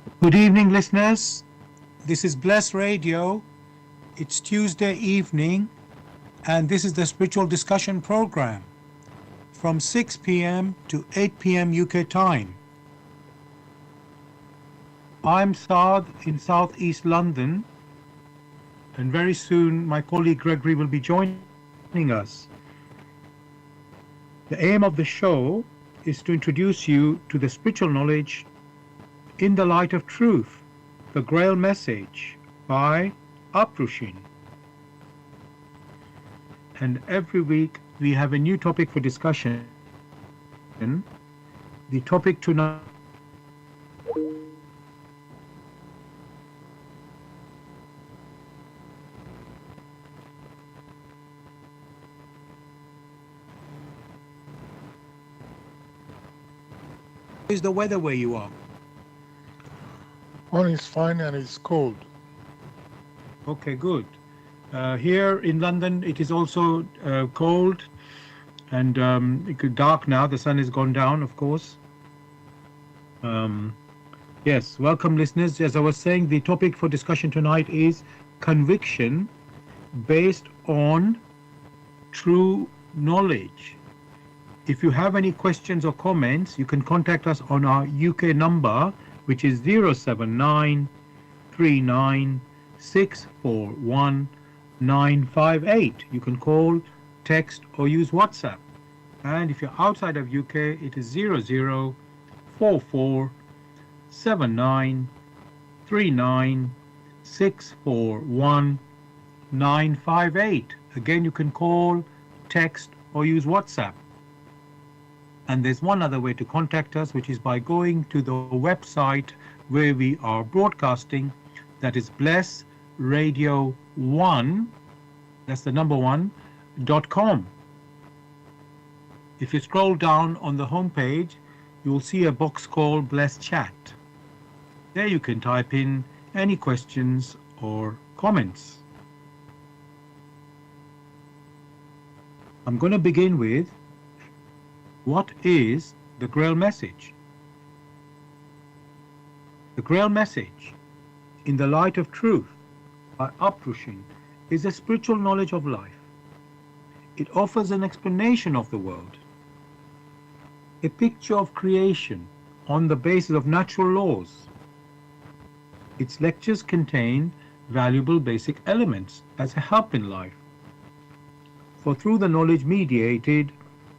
Good evening, listeners. This is Bless Radio. It's Tuesday evening, and this is the Spiritual Discussion Program from 6 p.m. to 8 p.m. UK time. I'm Saad in southeast London, and very soon my colleague Gregory will be joining us. The aim of the show is to introduce you to the spiritual knowledge in the light of truth, the Grail message by Uprushin. And every week we have a new topic for discussion. The topic tonight is the weather where you are. One is fine and it's cold. Okay, good. Here in London, it is also cold and it's dark now. The sun has gone down, of course. Yes, welcome, listeners. As I was saying, the topic for discussion tonight is conviction based on true knowledge. If you have any questions or comments, you can contact us on our UK number, which is 079 39 641 958. You can call, text or use WhatsApp. And if you're outside of UK, it is 0044 79 39 641 958. Again, you can call, text or use WhatsApp. And there's one other way to contact us, which is by going to the website where we are broadcasting. That is blessradio1, that's the number one.com. If you scroll down on the home page, you will see a box called Bless Chat. There you can type in any questions or comments. I'm going to begin with, what is the Grail message? The Grail message, in the light of truth, by Uprushin, is a spiritual knowledge of life. It offers an explanation of the world, a picture of creation on the basis of natural laws. Its lectures contain valuable basic elements as a help in life. For through the knowledge mediated,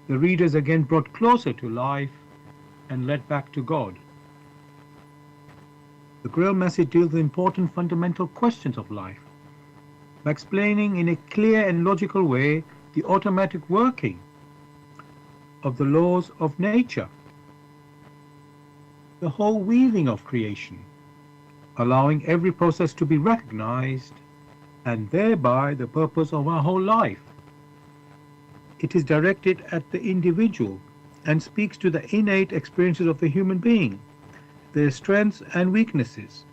the readers again brought closer to life and led back to God. The Grail message deals with important fundamental questions of life by explaining in a clear and logical way the automatic working of the laws of nature, the whole weaving of creation, allowing every process to be recognized and thereby the purpose of our whole life. It is directed at the individual and speaks to the innate experiences of the human being, their strengths and weaknesses.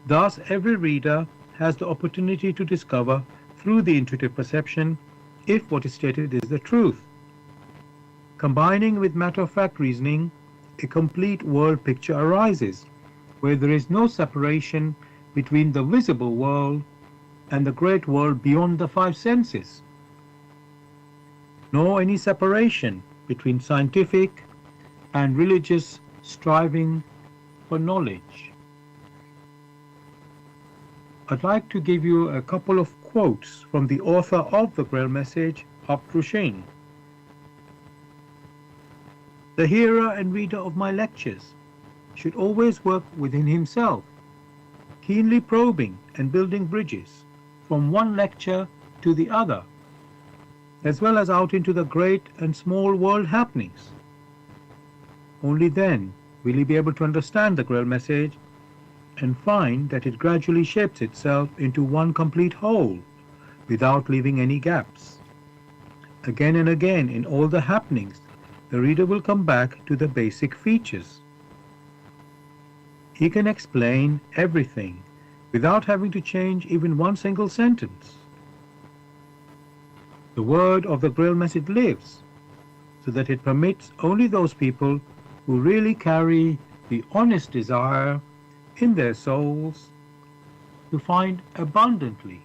Thus, every reader has the opportunity to discover through the intuitive perception if what is stated is the truth. Combining with matter-of-fact reasoning, a complete world picture arises, where there is no separation between the visible world and the great world beyond the five senses, nor any separation between scientific and religious striving for knowledge. I'd like to give you a couple of quotes from the author of the Grail message, Uprushin. The hearer and reader of my lectures should always work within himself, keenly probing and building bridges from one lecture to the other, as well as out into the great and small world happenings. Only then will he be able to understand the Grail message and find that it gradually shapes itself into one complete whole without leaving any gaps. Again and again in all the happenings, the reader will come back to the basic features. He can explain everything without having to change even one single sentence. The word of the Grail message lives, so that it permits only those people who really carry the honest desire in their souls to find abundantly.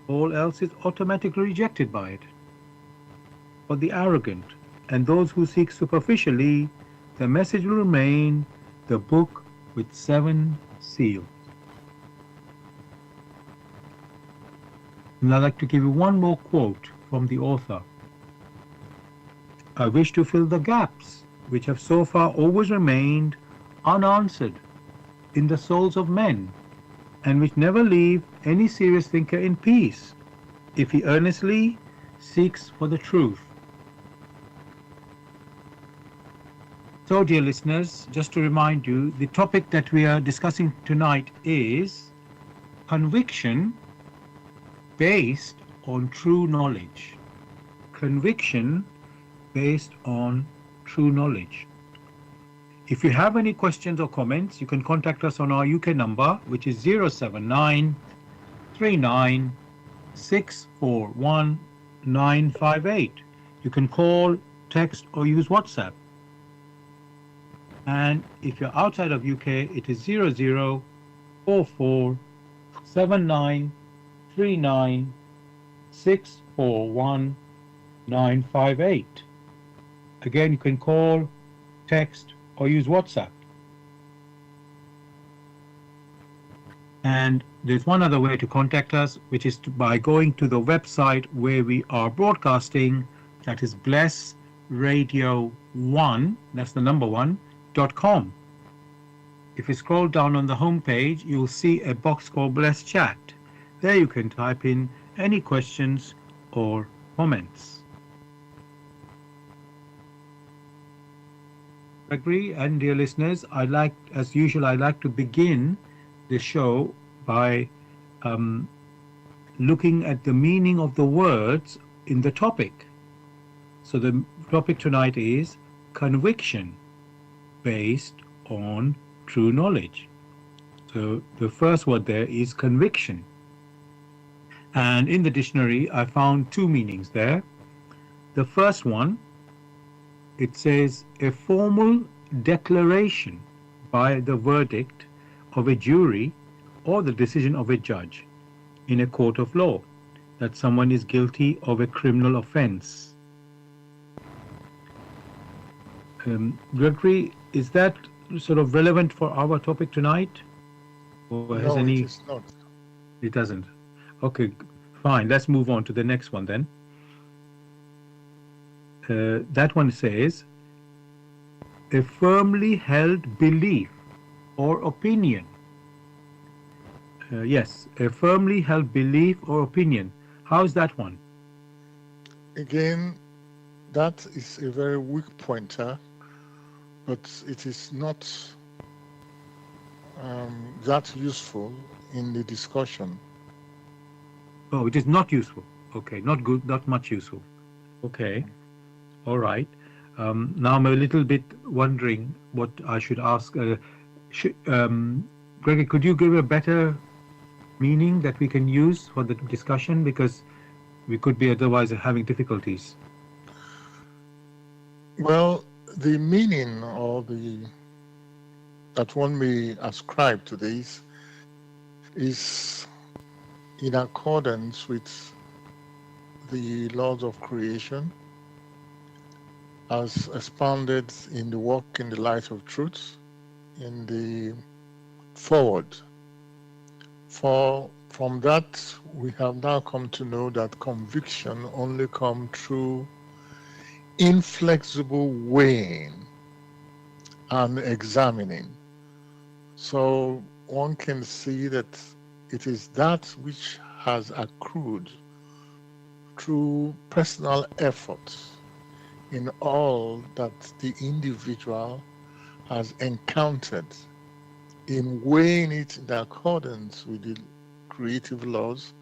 All else is automatically rejected by it. For the arrogant and those who seek superficially, the message will remain the book with 7 seals. And I'd like to give you one more quote from the author. I wish to fill the gaps which have so far always remained unanswered in the souls of men, and which never leave any serious thinker in peace, if he earnestly seeks for the truth. So, dear listeners, just to remind you, the topic that we are discussing tonight is conviction based on true knowledge. Conviction based on true knowledge. If you have any questions or comments, you can contact us on our UK number, which is 079 39 641 958. You can call, text, or use WhatsApp. And if you're outside of UK, it is 0044 79 39 641 958. Again, you can call, text, or use WhatsApp. And there's one other way to contact us, which is by going to the website where we are broadcasting, that is blessradio1, that's the number 1.com. If you scroll down on the home page, you'll see a box called Bless Chat. There you can type in any questions or comments. Gregory and dear listeners, as usual, I'd like to begin the show by looking at the meaning of the words in the topic. So the topic tonight is conviction based on true knowledge. So the first word there is conviction. And in the dictionary, I found 2 meanings there. The first one, it says a formal declaration by the verdict of a jury or the decision of a judge in a court of law that someone is guilty of a criminal offense. Gregory, is that sort of relevant for our topic tonight? Or has No, it is not. It doesn't. Okay, fine. Let's move on to the next one then. That one says a firmly held belief or opinion. Yes, a firmly held belief or opinion. How's that one? Again, that is a very weak pointer, but it is not that useful in the discussion. Oh, it is not useful. Okay, not good, not much useful. Okay, all right. Now I'm a little bit wondering what I should ask. Gregory, could you give a better meaning that we can use for the discussion, because we could be otherwise having difficulties? Well, the meaning that one may ascribe to this is in accordance with the laws of creation as expounded in the Walk in the Light of Truth in the forward. From that, we have now come to know that conviction only comes through inflexible weighing and examining. So one can see that it is that which has accrued through personal effort in all that the individual has encountered, in weighing it in accordance with the creative laws,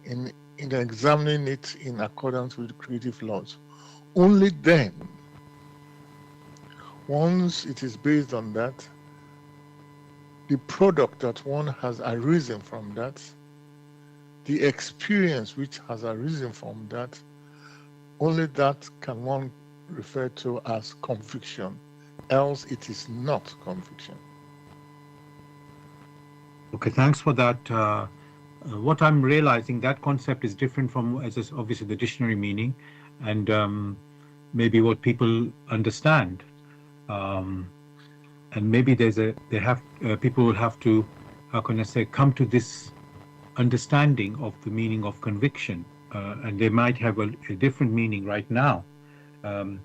in examining it in accordance with creative laws. Only then, once it is based on that, the product that one has arisen from that, the experience which has arisen from that, only that can one refer to as conviction else it is not conviction. Okay, thanks for that. What I'm realizing, that concept is different from, as is obviously the dictionary meaning, and maybe what people understand. Um, and maybe people will have to, how can I say, come to this understanding of the meaning of conviction, and they might have a different meaning right now. Um,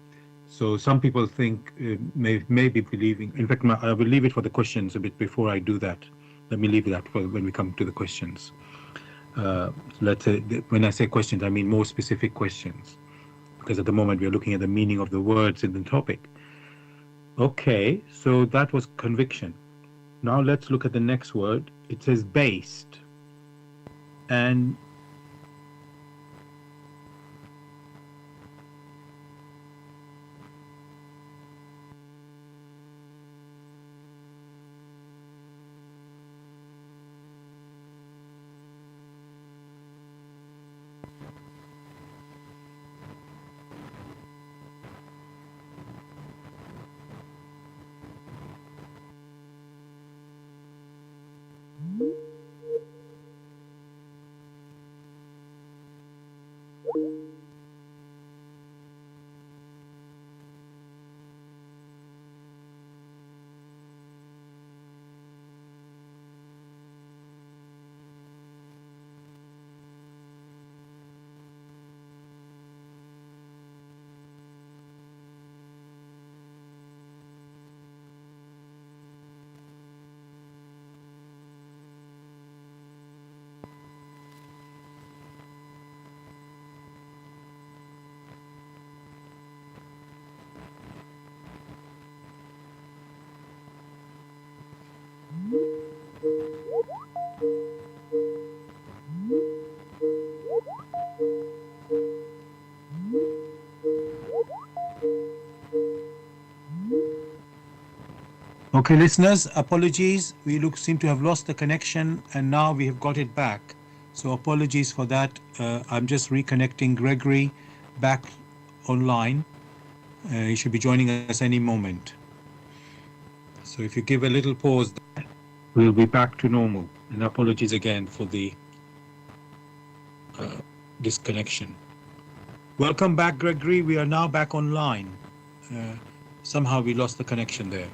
so some people think may be believing. In fact, I will leave it for the questions a bit before I do that. Let me leave that for when we come to the questions. Let's say when I say questions, I mean more specific questions, because at the moment we are looking at the meaning of the words in the topic. Okay, so that was conviction. Now let's look at the next word. It says based, and okay, listeners, apologies. We seem to have lost the connection, and now we have got it back. So apologies for that. I'm just reconnecting Gregory back online. He should be joining us any moment. So if you give a little pause, we'll be back to normal. And apologies again for the disconnection. Welcome back, Gregory. We are now back online. Somehow we lost the connection there.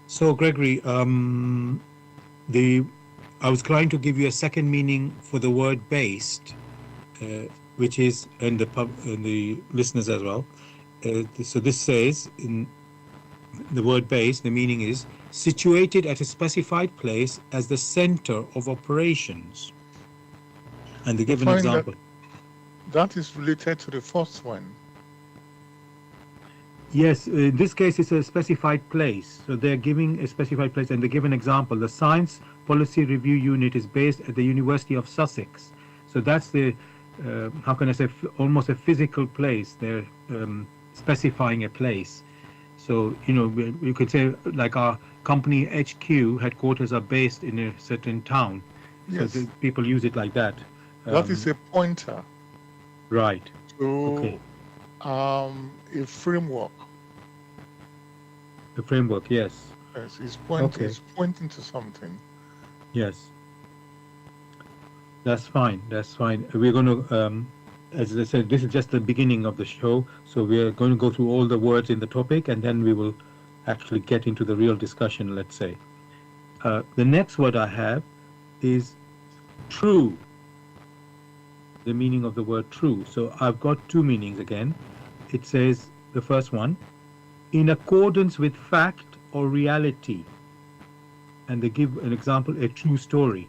So, Gregory, I was trying to give you a second meaning for the word based, which is, and the listeners as well. So this says, in the word based, the meaning is situated at a specified place as the center of operations. And they give an example. That is related to the first one. Yes, in this case, it's a specified place. So they're giving a specified place, and they give an example. The Science Policy Review Unit is based at the University of Sussex. So that's the, how can I say, almost a physical place. They're specifying a place. So, you know, you could say like our company HQ headquarters are based in a certain town. Yes. So people use it like that. That is a pointer. Right. So, a framework. The framework, yes. Yes, it's pointing to something. Yes. That's fine. That's fine. We're going to, as I said, this is just the beginning of the show. So we're going to go through all the words in the topic, and then we will actually get into the real discussion, let's say. The next word I have is true. The meaning of the word true. So I've got two meanings again. It says, the first one, in accordance with fact or reality. And they give an example, a true story.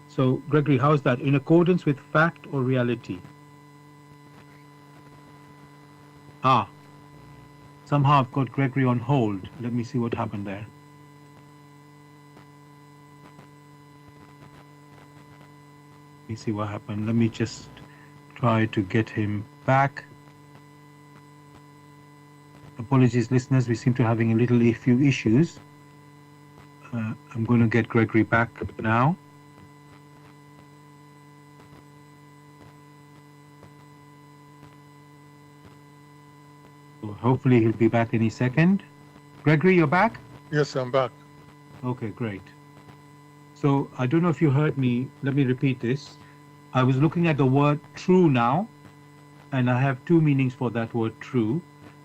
So, Gregory, how's that? In accordance with fact or reality? Somehow I've got Gregory on hold. Let me see what happened there. Let me see what happened. Let me just try to get him back. Apologies, listeners. We seem to be having a few issues. I'm going to get Gregory back now. So Hopefully he'll be back any second. Gregory, you're back? Yes, I'm back. Okay, great. So I don't know if you heard me. Let me repeat this. I was looking at the word true now, and I have two meanings for that word true.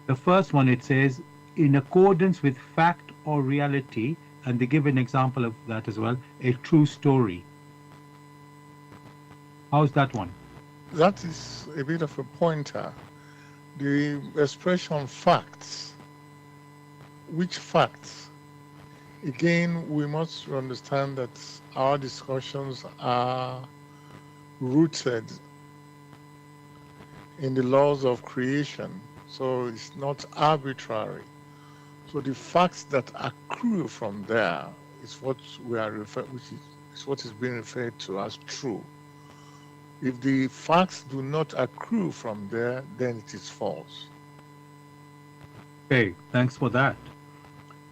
The first one, it says, in accordance with fact or reality, and they give an example of that as well, a true story. How's that one? That is a bit of a pointer. The expression facts. Which facts? Again, we must understand that our discussions are rooted in the laws of creation, so it's not arbitrary. So the facts that accrue from there is what we are which is what is being referred to as true. If the facts do not accrue from there, then it is false. Okay, thanks for that.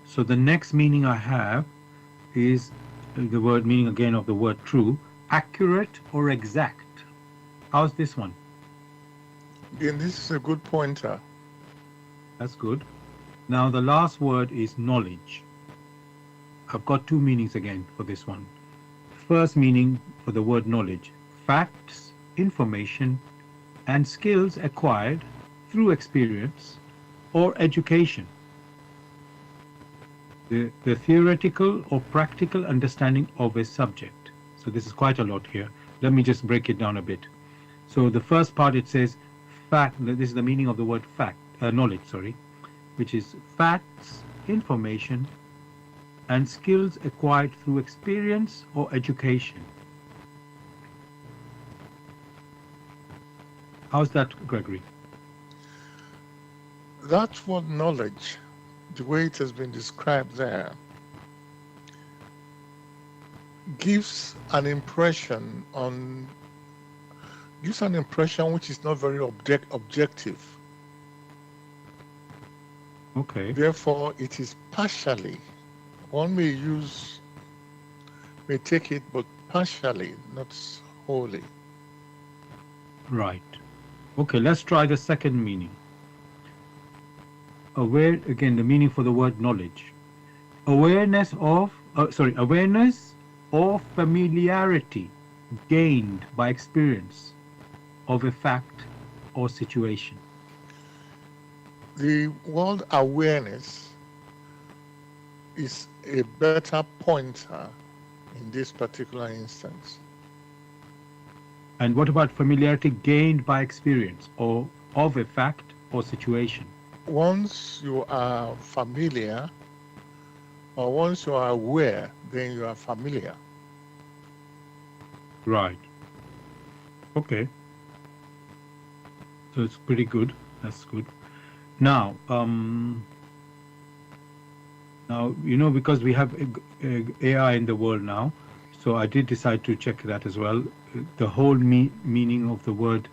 So the next meaning I have is the word meaning again of the word true, accurate or exact. How's this one? Again, this is a good pointer. That's good. Now the last word is knowledge. I've got two meanings again for this one. First meaning for the word knowledge, facts, information, and skills acquired through experience or education. The theoretical or practical understanding of a subject. So this is quite a lot here. Let me just break it down a bit. So the first part, it says fact. This is the meaning of the word fact, knowledge, sorry, which is facts, information, and skills acquired through experience or education. How's that, Gregory? That word knowledge, the way it has been described there, gives an impression which is not very objective. Okay. Therefore, it is partially. One may take it, but partially, not wholly. Right. Okay, let's try the second meaning. Again, the meaning for the word knowledge. Awareness or familiarity gained by experience of a fact or situation. The word awareness is a better pointer in this particular instance. And what about familiarity gained by experience or of a fact or situation? Once you are familiar, or once you are aware, then you are familiar. Right. Okay. So it's pretty good. That's good. Now, because we have AI in the world now, so I did decide to check that as well. The whole meaning of the word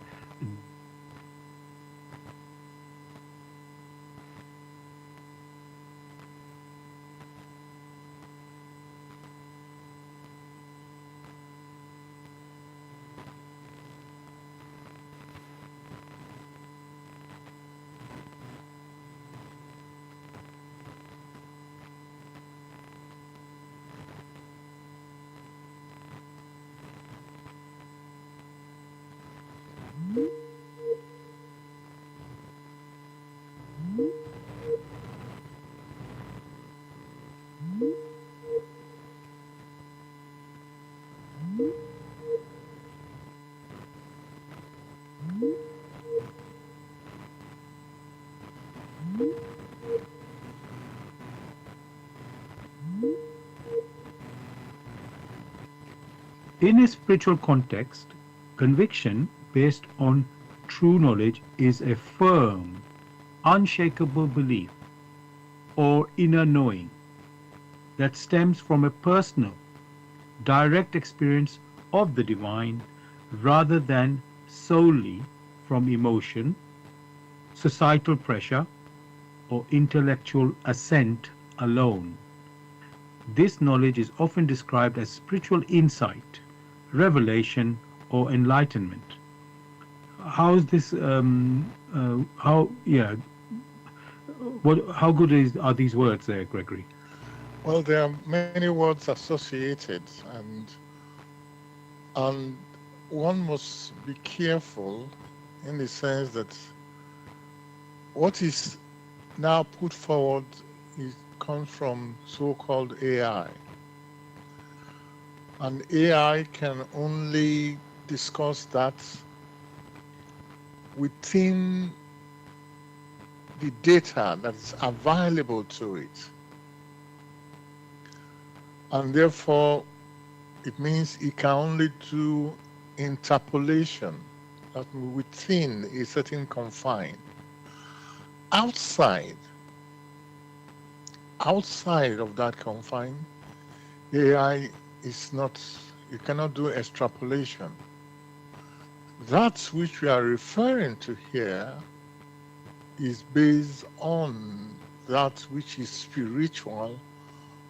in a spiritual context, conviction based on true knowledge is a firm, unshakable belief or inner knowing that stems from a personal, direct experience of the divine rather than solely from emotion, societal pressure, or intellectual assent alone. This knowledge is often described as spiritual insight, revelation, or enlightenment. How's this? How good are these words there, Gregory? Well, there are many words associated, and one must be careful in the sense that what is now put forward comes from so-called AI. And AI can only discuss that within the data that is available to it. And therefore, it means it can only do interpolation that within a certain confine. Outside of that confine, AI is not, you cannot do extrapolation. That which we are referring to here is based on that which is spiritual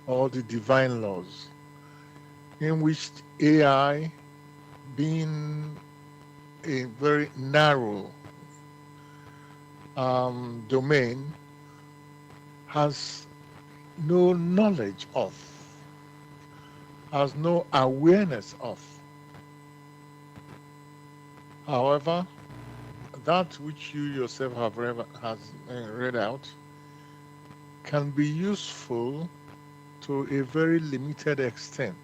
or the divine laws, in which AI, being a very narrow domain, has no knowledge of, has no awareness of. However, that which you yourself have read out can be useful to a very limited extent.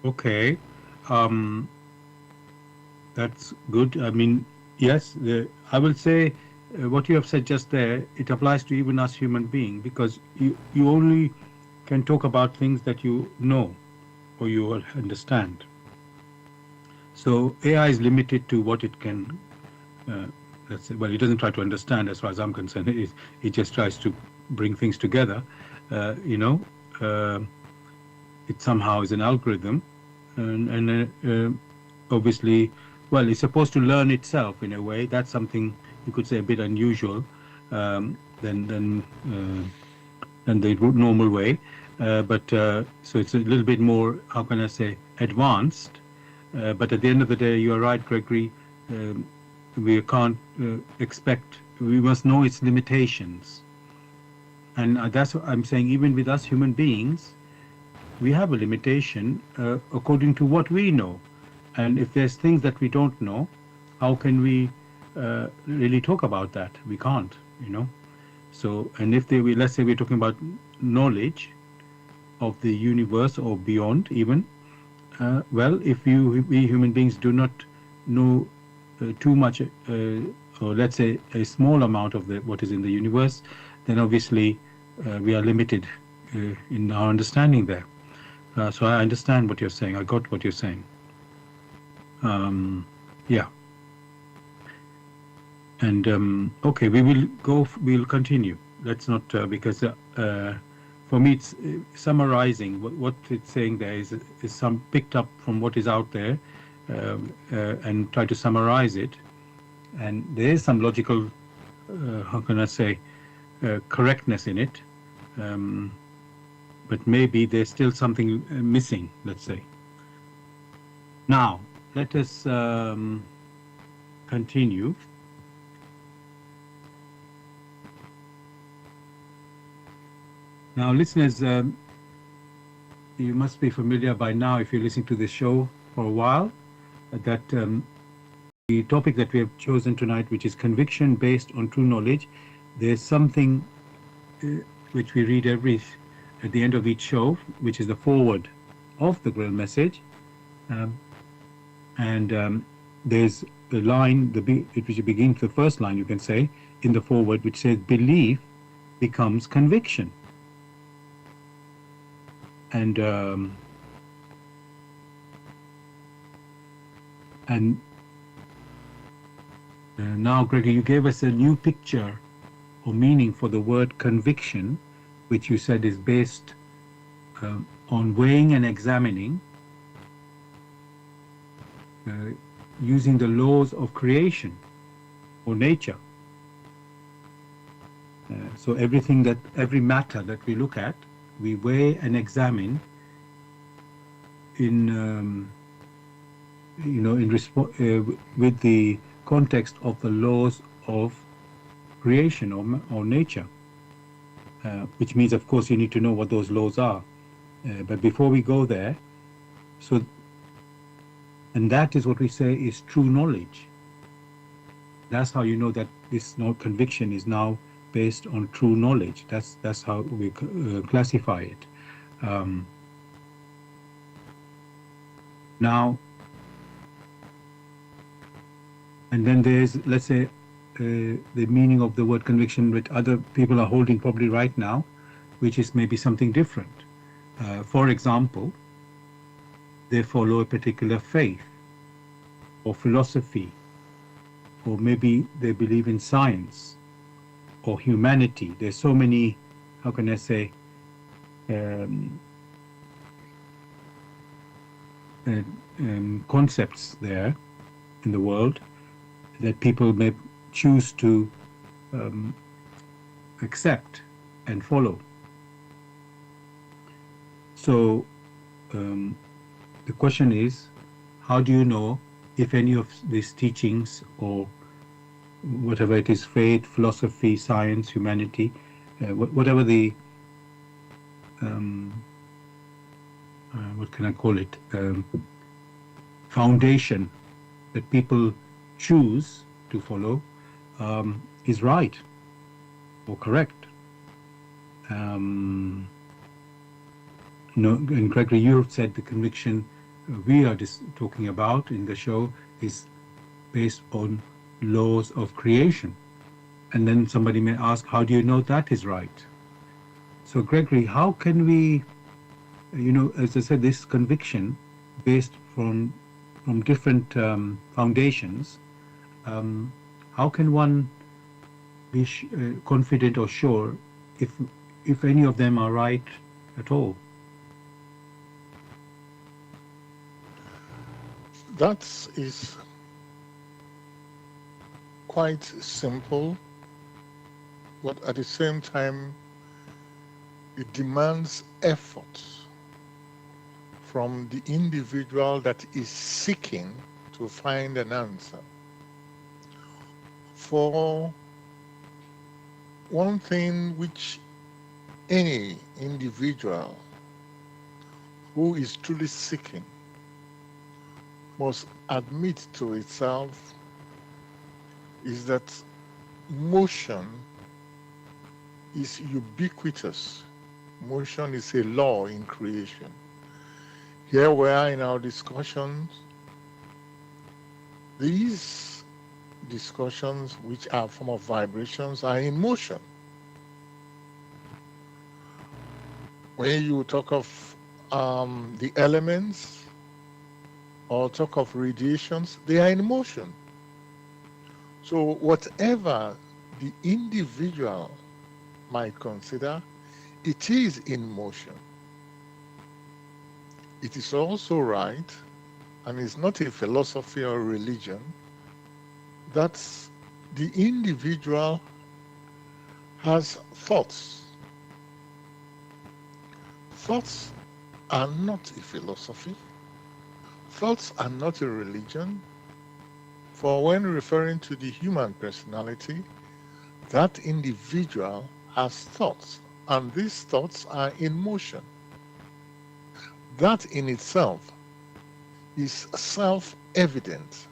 Okay, that's good. I mean, yes, I will say what you have said just there, it applies to even us human beings, because you only can talk about things that you know or you understand. So AI is limited to what it can, let's say, well, it doesn't try to understand as far as I'm concerned. It just tries to bring things together. You know, it somehow is an algorithm, and obviously, well, it's supposed to learn itself in a way. That's something you could say a bit unusual than the normal way. But so it's a little bit more, how can I say, advanced. But at the end of the day, you are right, Gregory. We can't expect. We must know its limitations, and that's what I'm saying. Even with us human beings, we have a limitation according to what we know. And if there's things that we don't know, how can we really talk about that? We can't, you know. So, and if let's say we're talking about knowledge of the universe or beyond, even, well, if we human beings do not know too much, or let's say a small amount of what is in the universe, then obviously we are limited in our understanding there. So I understand what you're saying. I got what you're saying. Yeah. And okay, we'll continue. Let's not, because for me, it's summarizing what it's saying there is some picked up from what is out there, and try to summarize it. And there is some logical, how can I say, correctness in it. But maybe there's still something missing, let's say. Now, let us continue. Now, listeners, you must be familiar by now, if you're listening to this show for a while, that the topic that we have chosen tonight, which is conviction based on true knowledge, there's something which we read at the end of each show, which is the foreword of the Grail message. And there's a line, which begins the first line, you can say, in the foreword, which says, belief becomes conviction. And now, Gregory, you gave us a new picture or meaning for the word conviction, which you said is based on weighing and examining, using the laws of creation or nature. So every matter that we look at, we weigh and examine in with the context of the laws of creation or nature, which means, of course, you need to know what those laws are. But before we go there, and that is what we say is true knowledge. That's how you know that this conviction is now based on true knowledge. That's how we classify it. Now, and then there's, let's say, the meaning of the word conviction which other people are holding probably right now, which is maybe something different. For example, they follow a particular faith or philosophy, or maybe they believe in science or humanity. There's so many, how can I say, concepts there in the world that people may choose to accept and follow. So the question is, how do you know if any of these teachings, or whatever it is, faith, philosophy, science, humanity, whatever the what can I call it, foundation that people choose to follow is right or correct? And Gregory, you have said the conviction we are just talking about in the show is based on laws of creation. And then somebody may ask, how do you know that is right? So Gregory, how can we, as I said, this conviction based from different foundations, how can one be confident or sure if any of them are right at all? That is quite simple, but at the same time, it demands effort from the individual that is seeking to find an answer. For one thing which any individual who is truly seeking must admit to itself is that motion is ubiquitous. Motion is a law in creation. Here we are in our discussions. These discussions, which are a form of vibrations, are in motion. When you talk of the elements or talk of radiations, they are in motion. So whatever the individual might consider, it is in motion. It is also right, and it's not a philosophy or religion, that the individual has thoughts. Thoughts are not a philosophy. Thoughts are not a religion. For when referring to the human personality, that individual has thoughts, and these thoughts are in motion. That in itself is self-evident,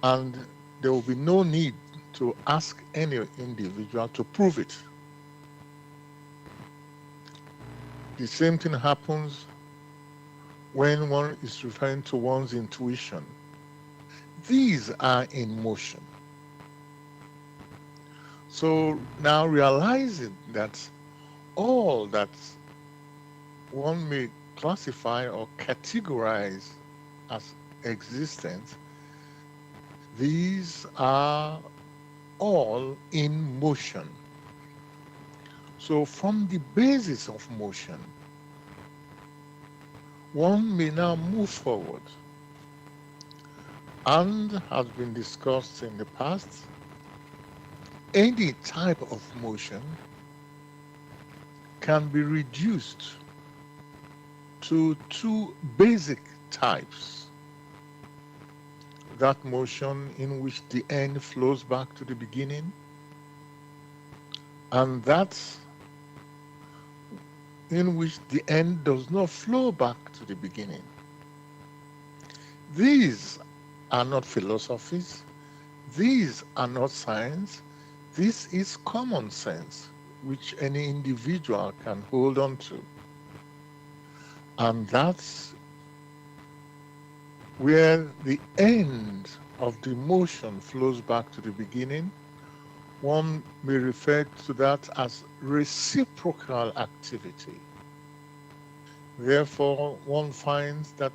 and there will be no need to ask any individual to prove it. The same thing happens when one is referring to one's intuition. These are in motion. So now realizing that all that one may classify or categorize as existence, these are all in motion. So from the basis of motion, one may now move forward, and has been discussed in the past, any type of motion can be reduced to two basic types. That motion in which the end flows back to the beginning, and that's in which the end does not flow back to the beginning. These are not philosophies, these are not science, this is common sense, which any individual can hold on to. And that's where the end of the motion flows back to the beginning. One may refer to that as reciprocal activity. Therefore, one finds that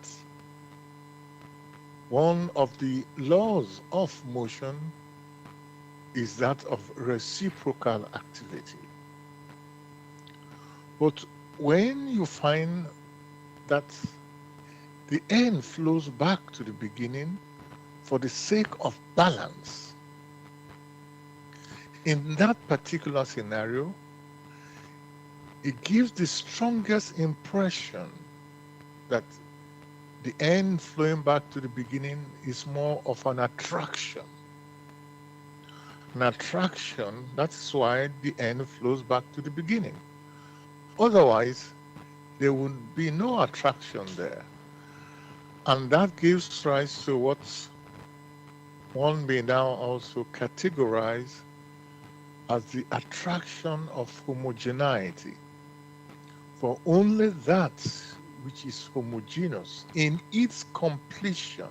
one of the laws of motion is that of reciprocal activity. But when you find that the end flows back to the beginning for the sake of balance, in that particular scenario, it gives the strongest impression that the end flowing back to the beginning is more of an attraction. An attraction, that's why the end flows back to the beginning. Otherwise, there would be no attraction there. And that gives rise to what one may now also categorize as the attraction of homogeneity. For only that which is homogeneous in its completion,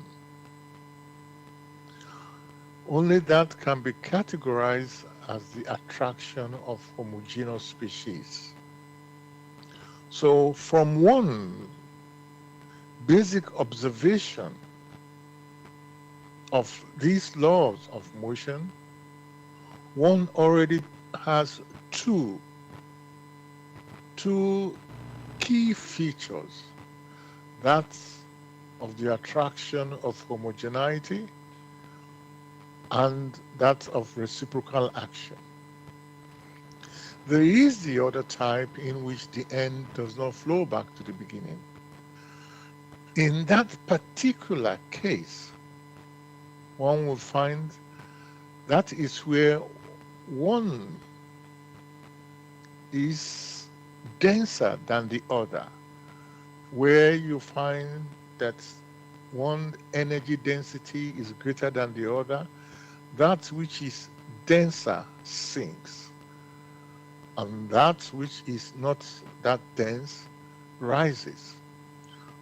only that can be categorized as the attraction of homogeneous species. So from one basic observation of these laws of motion, one already has two key features. That's of the attraction of homogeneity and that of reciprocal action. There is the other type in which the end does not flow back to the beginning. In that particular case, one will find that is where one is denser than the other, where you find that one energy density is greater than the other, that which is denser sinks, and that which is not that dense rises.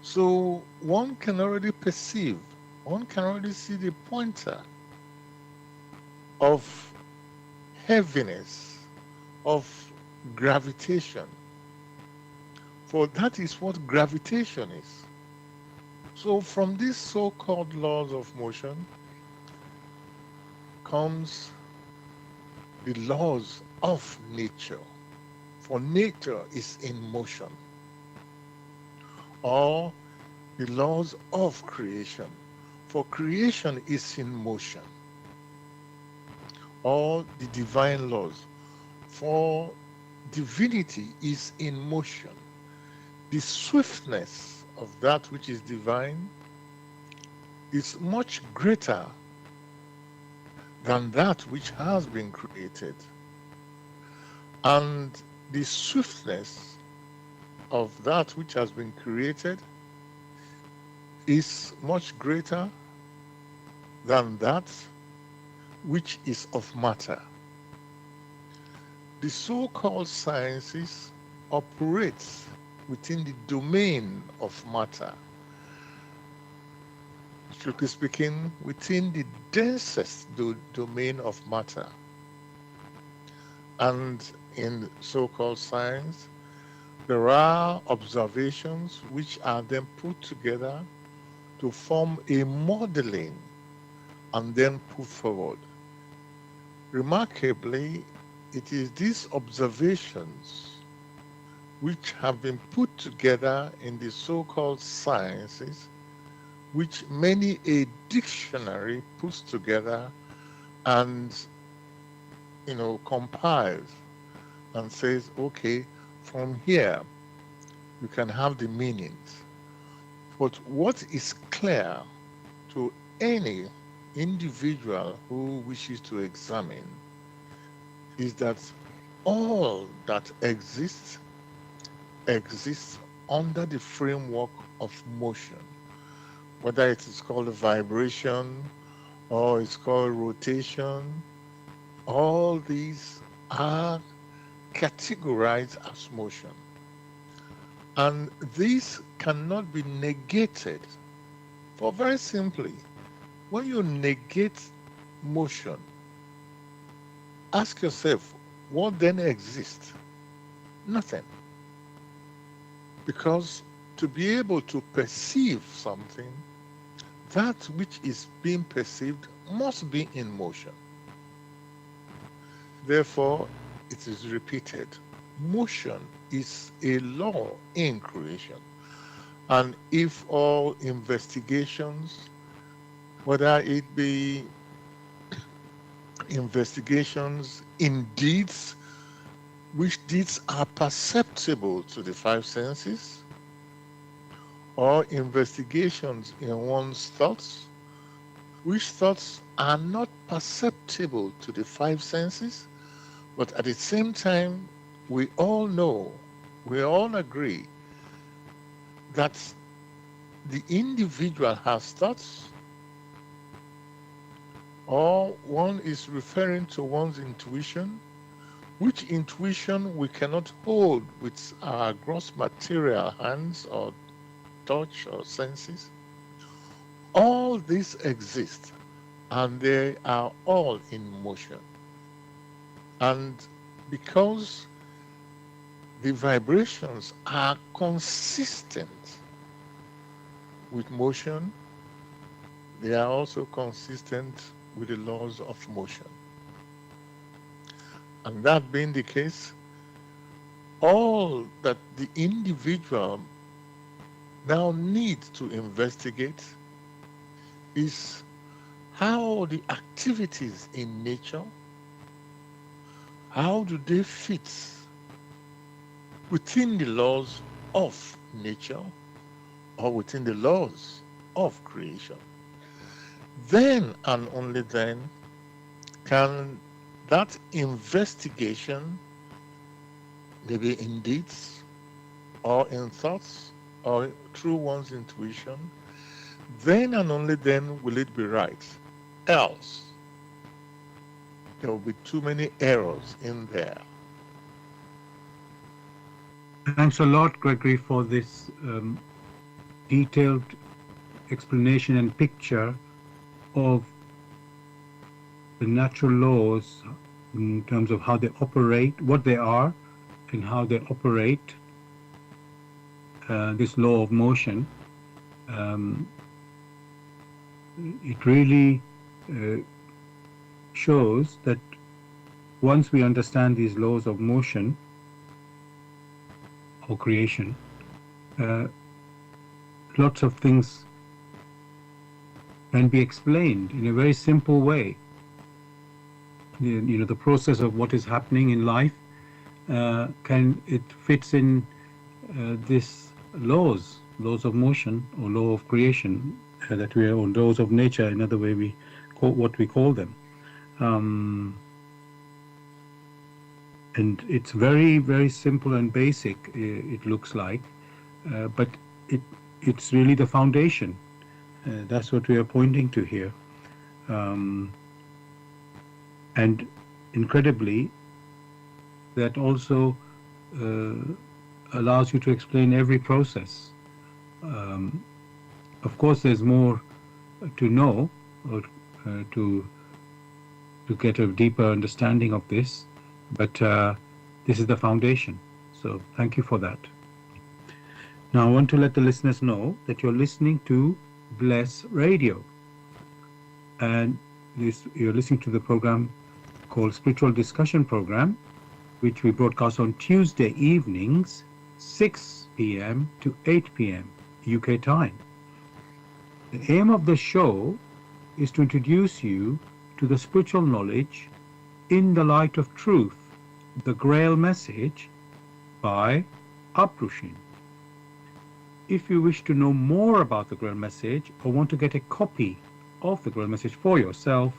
So one can already perceive, one can already see the pointer of heaviness, of gravitation. For that is what gravitation is. So from these so-called laws of motion comes the laws of nature. For nature is in motion. Or the laws of creation. For creation is in motion. Or the divine laws. For divinity is in motion. The swiftness of that which is divine is much greater than that which has been created. And the swiftness of that which has been created is much greater than that which is of matter. The so-called sciences operate within the domain of matter. Strictly speaking, within the densest domain of matter. And in so-called science, there are observations which are then put together to form a modeling and then put forward. Remarkably, it is these observations which have been put together in the so-called sciences, which many a dictionary puts together and compiles and says, okay, from here you can have the meanings. But what is clear to any individual who wishes to examine is that all that exists under the framework of motion, whether it is called vibration or it's called rotation. All these are categorized as motion. And this cannot be negated. For very simply, when you negate motion, ask yourself, what then exists? Nothing. Because to be able to perceive something, that which is being perceived must be in motion. Therefore, it is repeated. Motion is a law in creation. And if all investigations, whether it be investigations in deeds, which deeds are perceptible to the five senses, or investigations in one's thoughts, which thoughts are not perceptible to the five senses, but at the same time, we all know, we all agree that the individual has thoughts, or one is referring to one's intuition, which intuition we cannot hold with our gross material hands or touch or senses. All these exist and they are all in motion. And because the vibrations are consistent with motion, they are also consistent with the laws of motion. And that being the case, all that the individual now needs to investigate is how the activities in nature, how do they fit within the laws of nature or within the laws of creation. Then and only then can that investigation, maybe in deeds or in thoughts or through one's intuition, then and only then will it be right. Else, there will be too many errors in there. Thanks a lot, Gregory, for this detailed explanation and picture of the natural laws in terms of how they operate, what they are, and how they operate, this law of motion. It really shows that once we understand these laws of motion or creation, lots of things can be explained in a very simple way. The process of what is happening in life, it fits in this laws of motion or law of creation that we are, or laws of nature, another way we call what we call them. And it's very, very simple and basic, it looks like, but it's really the foundation. That's what we are pointing to here. And incredibly, that also allows you to explain every process. Of course, there's more to know or to get a deeper understanding of this, but this is the foundation. So thank you for that. Now I want to let the listeners know that you're listening to Bless Radio, and you're listening to the program called Spiritual Discussion Program, which we broadcast on Tuesday evenings, 6 p.m. to 8 p.m. UK time. The aim of the show is to introduce you to the spiritual knowledge in the light of truth, the Grail message by Abrushin. If you wish to know more about the Grail message or want to get a copy of the Grail message for yourself,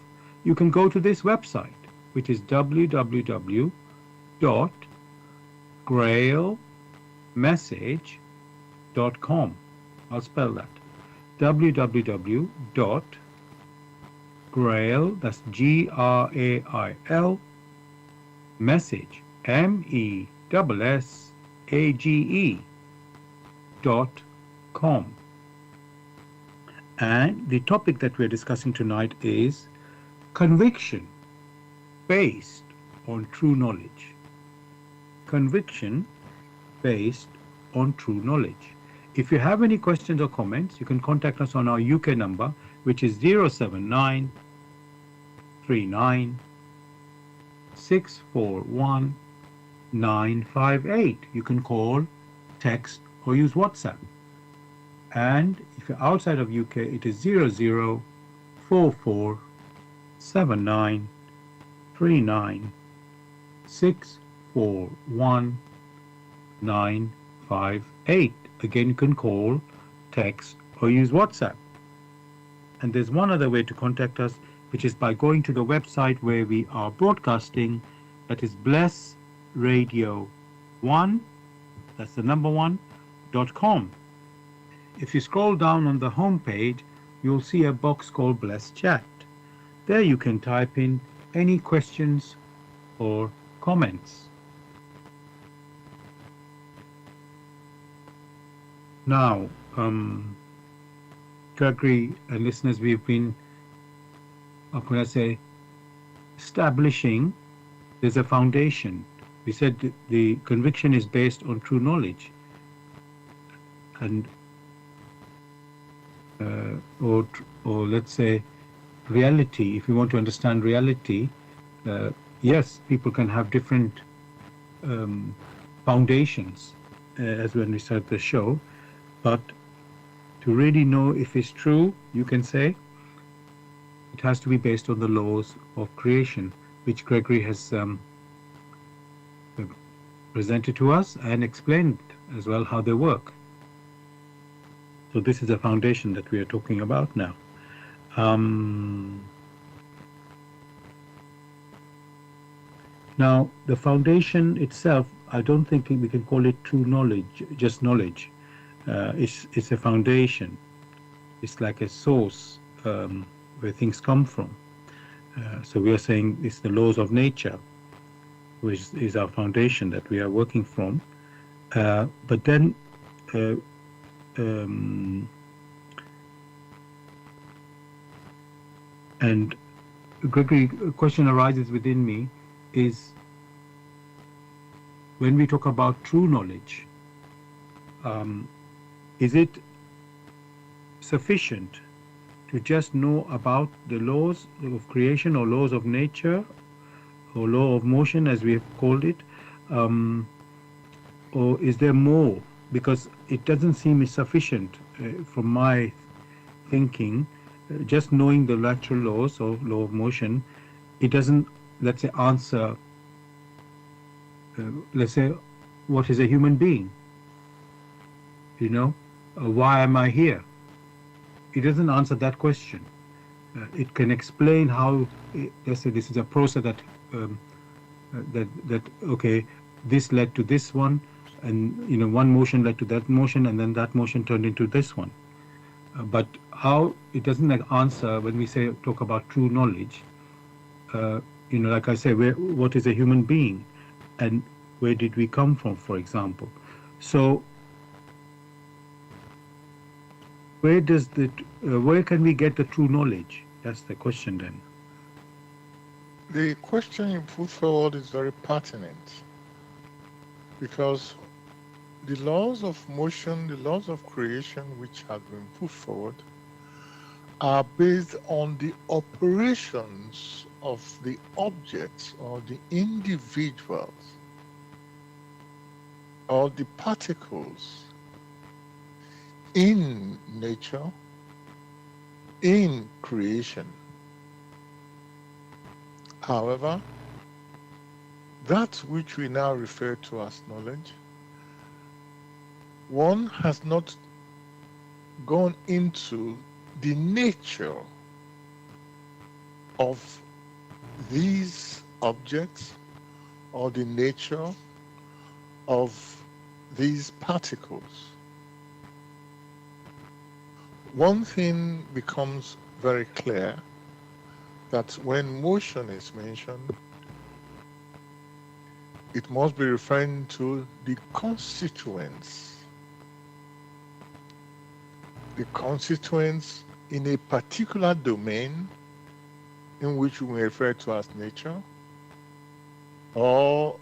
you can go to this website, which is www.grail.org. dot Grail message.com. I'll spell that. www dot Grail, that's Grail, message, MESSAGE .com. And the topic that we're discussing tonight is conviction based on true knowledge. Conviction based on true knowledge. If you have any questions or comments, you can contact us on our UK number, which is 079 39 641 958. You can call, text, or use WhatsApp. And if you're outside of UK, it is 0044 79 39 641 958. Again, you can call, text, or use WhatsApp. And there's one other way to contact us, which is by going to the website where we are broadcasting. That is blessradio1, that's the number 1.com. If you scroll down on the home page, you'll see a box called Bless Chat. There you can type in any questions or comments. Now, Gregory and listeners, we've been, how can I say, establishing there's a foundation. We said the conviction is based on true knowledge, and or let's say reality. If you want to understand reality, yes, people can have different foundations, as when we started the show, but to really know if it's true, you can say it has to be based on the laws of creation, which Gregory has presented to us and explained as well how they work. So this is a foundation that we are talking about now. Now, the foundation itself, I don't think we can call it true knowledge, just knowledge. It's a foundation. It's like a source where things come from. So we are saying it's the laws of nature, which is our foundation that we are working from. But then and Gregory, a question arises within me is, when we talk about true knowledge, is it sufficient to just know about the laws of creation or laws of nature or law of motion, as we have called it, or is there more? Because it doesn't seem sufficient from my thinking. Just knowing the natural laws or law of motion, it doesn't, let's say, answer, let's say, what is a human being? You know, why am I here? It doesn't answer that question. It can explain how, let's say, this is a process that, okay, this led to this one, and you know, one motion led to that motion, and then that motion turned into this one. But how it doesn't answer when we say talk about true knowledge. You know, like I say, what is a human being, and where did we come from, for example? So where can we get the true knowledge? That's the question then. The question you put forward is very pertinent, because the laws of motion, the laws of creation which have been put forward are based on the operations of the objects or the individuals or the particles in nature, in creation. However, that which we now refer to as knowledge, one has not gone into the nature of these objects or the nature of these particles, one thing becomes very clear, that when motion is mentioned, it must be referring to the constituents in a particular domain in which we may refer to as nature, or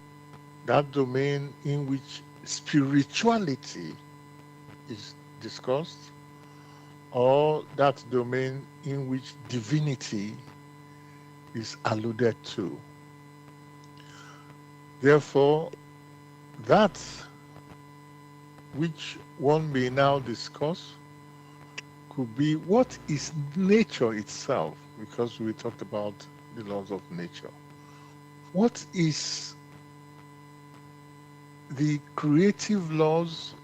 that domain in which spirituality is discussed, or that domain in which divinity is alluded to. Therefore, that which one may now discuss could be what is nature itself, because we talked about the laws of nature. What is the creative laws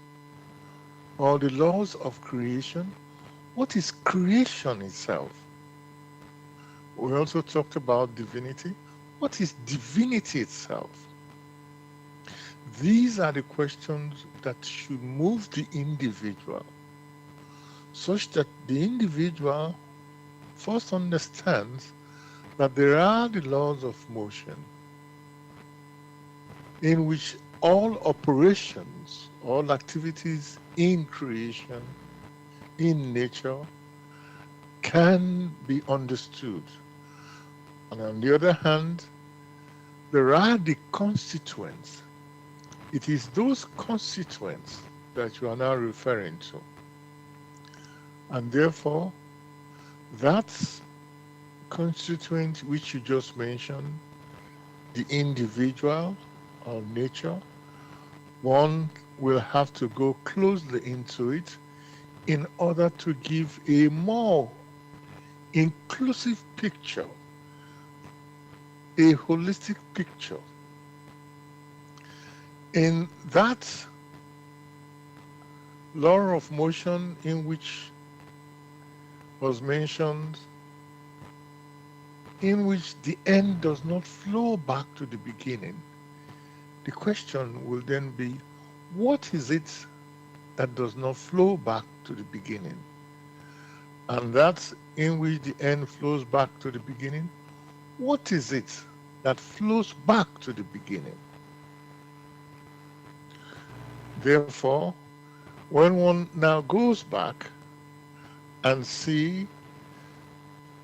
or the laws of creation? What is creation itself? We also talked about divinity. What is divinity itself? These are the questions that should move the individual, such that the individual first understands that there are the laws of motion in which all operations, all activities in creation, in nature, can be understood. And on the other hand, there are the constituents. It is those constituents that you are now referring to. And therefore, that constituent which you just mentioned, the individual or nature, one will have to go closely into it in order to give a more inclusive picture, a holistic picture. In that law of motion in which was mentioned, in which the end does not flow back to the beginning, the question will then be, what is it that does not flow back to the beginning? And that in which the end flows back to the beginning, what is it that flows back to the beginning? Therefore, when one now goes back and see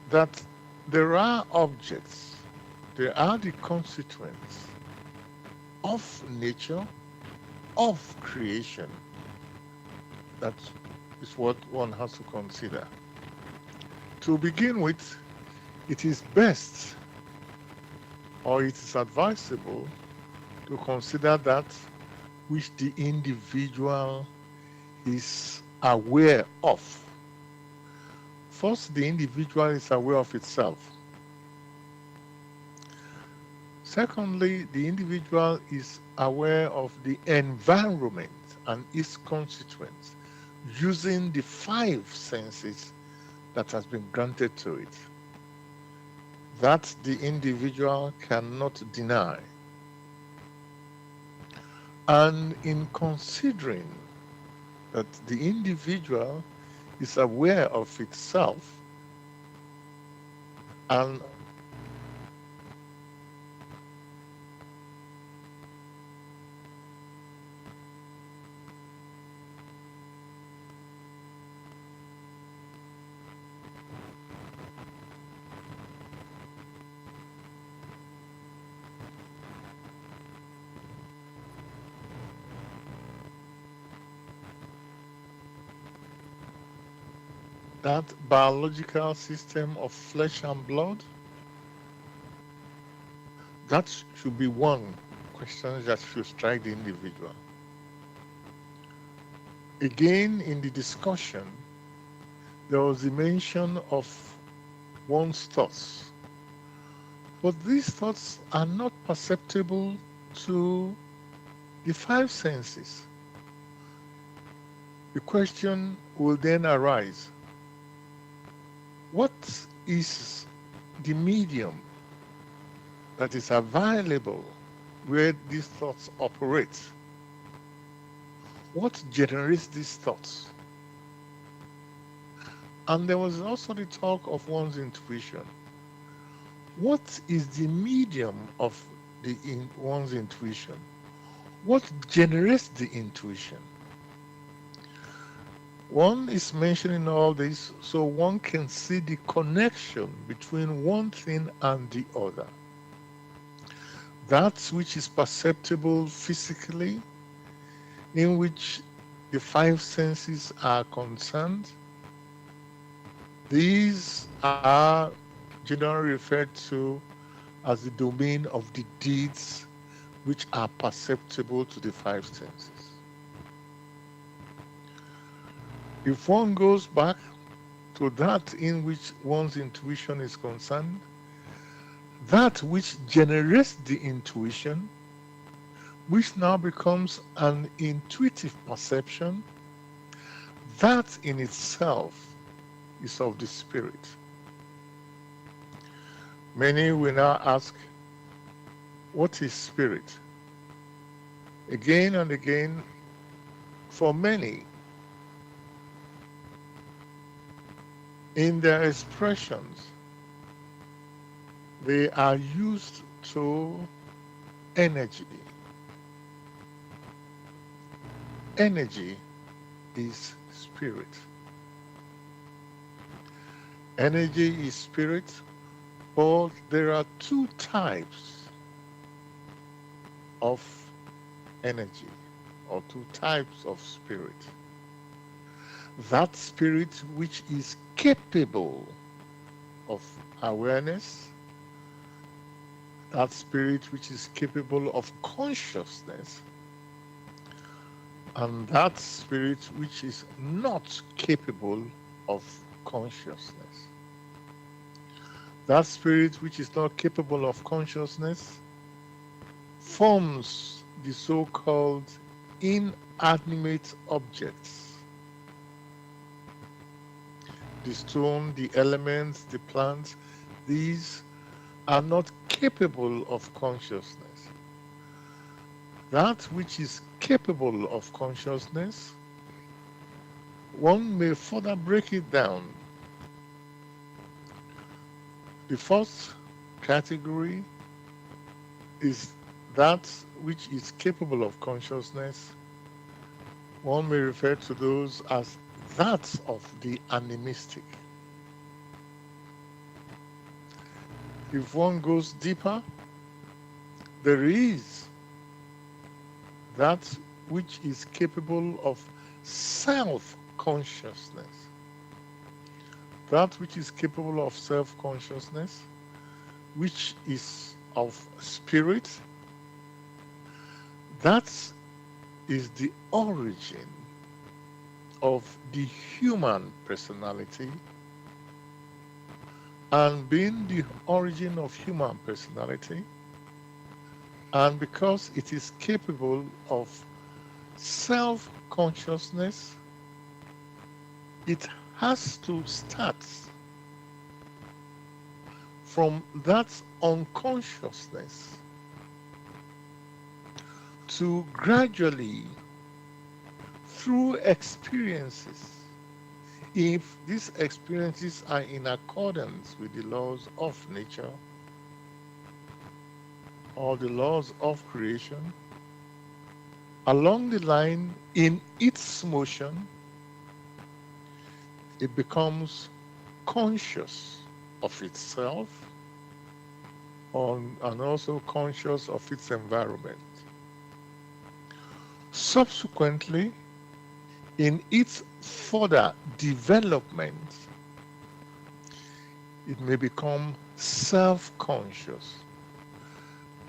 that there are objects, there are the constituents of nature, of creation, that is what one has to consider. To begin with, it is best, or it is advisable, to consider that which the individual is aware of. First, the individual is aware of itself. Secondly, the individual is aware of the environment and its constituents using the 5 senses that has been granted to it. That the individual cannot deny. And in considering that the individual is aware of itself and that biological system of flesh and blood, that should be one question that should strike the individual. Again, in the discussion, there was the mention of one's thoughts, but these thoughts are not perceptible to the 5 senses. The question will then arise, what is the medium that is available where these thoughts operate. What generates these thoughts? And there was also the talk of one's intuition. What is the medium of one's intuition? What generates the intuition? One is mentioning all this so one can see the connection between one thing and the other. That which is perceptible physically, in which the five senses are concerned, these are generally referred to as the domain of the deeds which are perceptible to the five senses. If one goes back to that in which one's intuition is concerned, that which generates the intuition, which now becomes an intuitive perception, that in itself is of the spirit. Many will now ask, what is spirit? Again and again, for many, in their expressions, they are used to energy. Energy is spirit. Energy is spirit, but there are two types of energy, or two types of spirit. That spirit which is capable of awareness, that spirit which is capable of consciousness, and that spirit which is not capable of consciousness. That spirit which is not capable of consciousness forms the so-called inanimate objects. The stone, the elements, the plants, these are not capable of consciousness. That which is capable of consciousness, one may further break it down. The first category is that which is capable of consciousness. One may refer to those as that of the animistic. If one goes deeper, there is that which is capable of self-consciousness. That which is capable of self-consciousness, which is of spirit, that is the origin of the human personality, and being the origin of human personality, and because it is capable of self-consciousness, it has to start from that unconsciousness to gradually, through experiences, if these experiences are in accordance with the laws of nature or the laws of creation, along the line in its motion, it becomes conscious of itself and also conscious of its environment. Subsequently, in its further development, it may become self-conscious.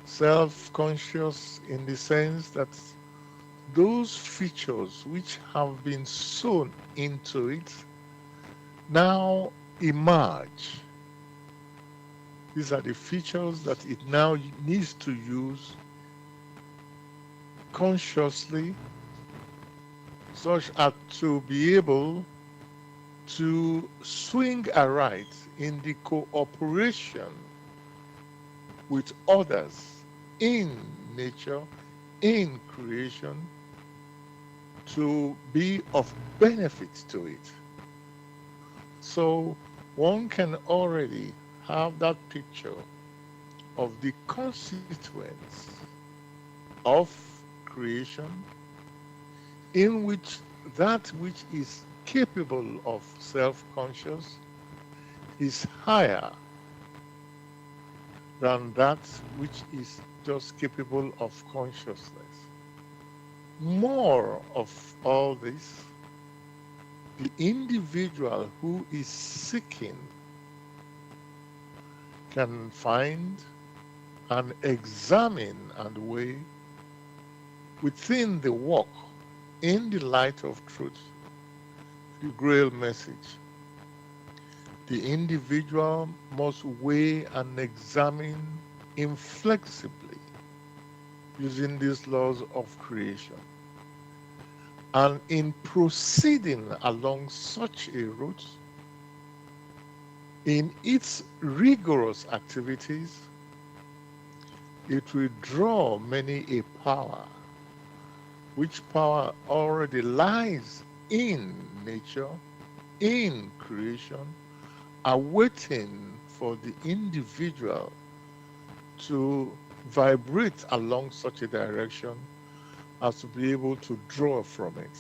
Self-conscious in the sense that those features which have been sewn into it now emerge. These are the features that it now needs to use consciously, such as to be able to swing aright in the cooperation with others in nature, in creation, to be of benefit to it. So one can already have that picture of the consequence of creation, in which that which is capable of self-conscious is higher than that which is just capable of consciousness. More of all this, the individual who is seeking can find and examine and weigh within the walk in the light of truth, the Grail message. The individual must weigh and examine inflexibly using these laws of creation. And in proceeding along such a route, in its rigorous activities, it will draw many a power, which power already lies in nature, in creation, awaiting for the individual to vibrate along such a direction as to be able to draw from it.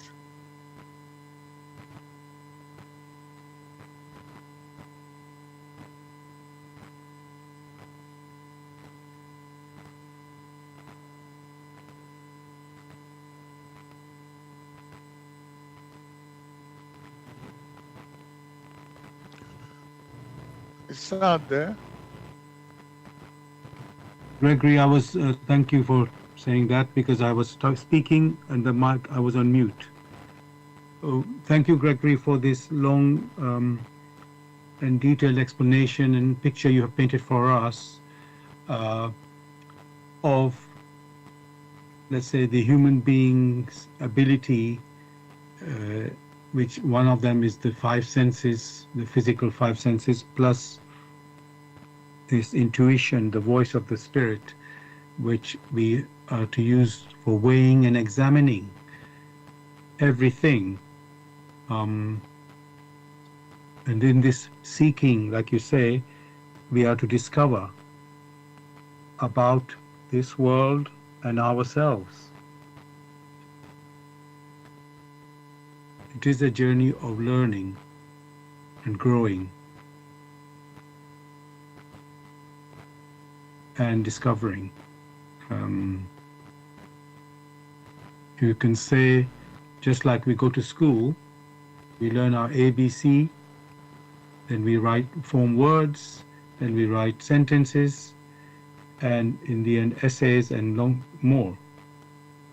It's not there. Gregory, thank you for saying that, because I was speaking and the mic, I was on mute. Oh, thank you, Gregory, for this long and detailed explanation and picture you have painted for us of, let's say, the human being's ability, which one of them is the five senses, the physical five senses, plus this intuition, the voice of the spirit, which we are to use for weighing and examining everything. And in this seeking, like you say, we are to discover about this world and ourselves. It is a journey of learning and growing and discovering. You can say, just like we go to school, we learn our ABC, then we form words, then we write sentences, and in the end essays and more.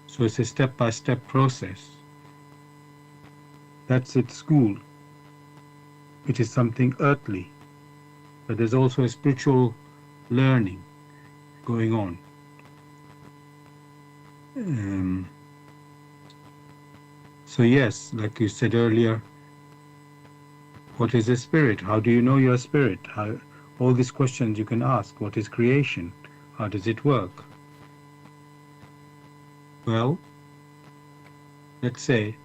So it's a step-by-step process. That's at school. It is something earthly, but there's also a spiritual learning going on. So yes, like you said earlier, what is a spirit? How do you know you're a spirit? All these questions you can ask. What is creation? How does it work? Well, let's say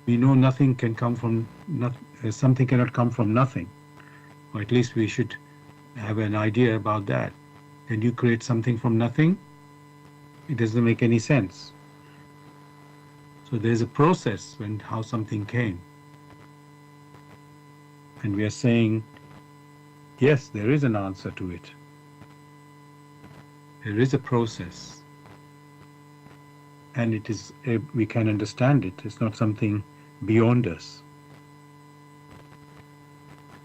we know nothing can come from something cannot come from nothing, or at least we should have an idea about that. Can you create something from nothing? It doesn't make any sense. So there's a process when how something came. And we are saying, yes, there is an answer to it. There is a process. And it is, we can understand it. It's not something beyond us.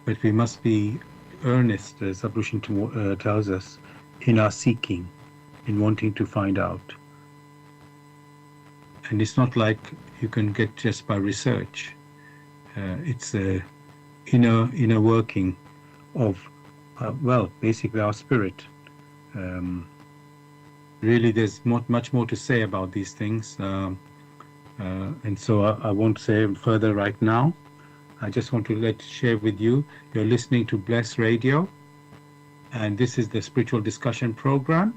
But we must be earnest, as Ablushin tells us, in our seeking, in wanting to find out. And it's not like you can get just by research. It's a inner working of, basically our spirit. Really, there's much more to say about these things. And so I won't say further right now. I just want to share with you, you're listening to Bless Radio, and this is the Spiritual Discussion Program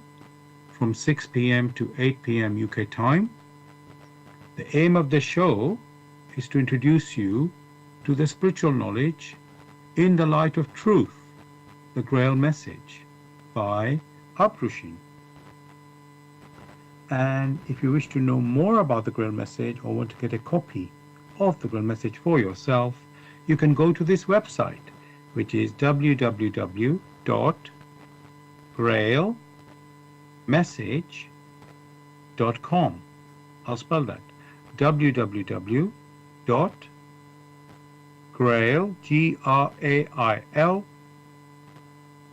from 6 p.m. to 8 p.m. UK time. The aim of the show is to introduce you to the spiritual knowledge in the light of truth, the Grail message by Uprushin. And if you wish to know more about the Grail message or want to get a copy of the Grail message for yourself, you can go to this website, which is www.grailmessage.com. I'll spell that. www.grail, Grail,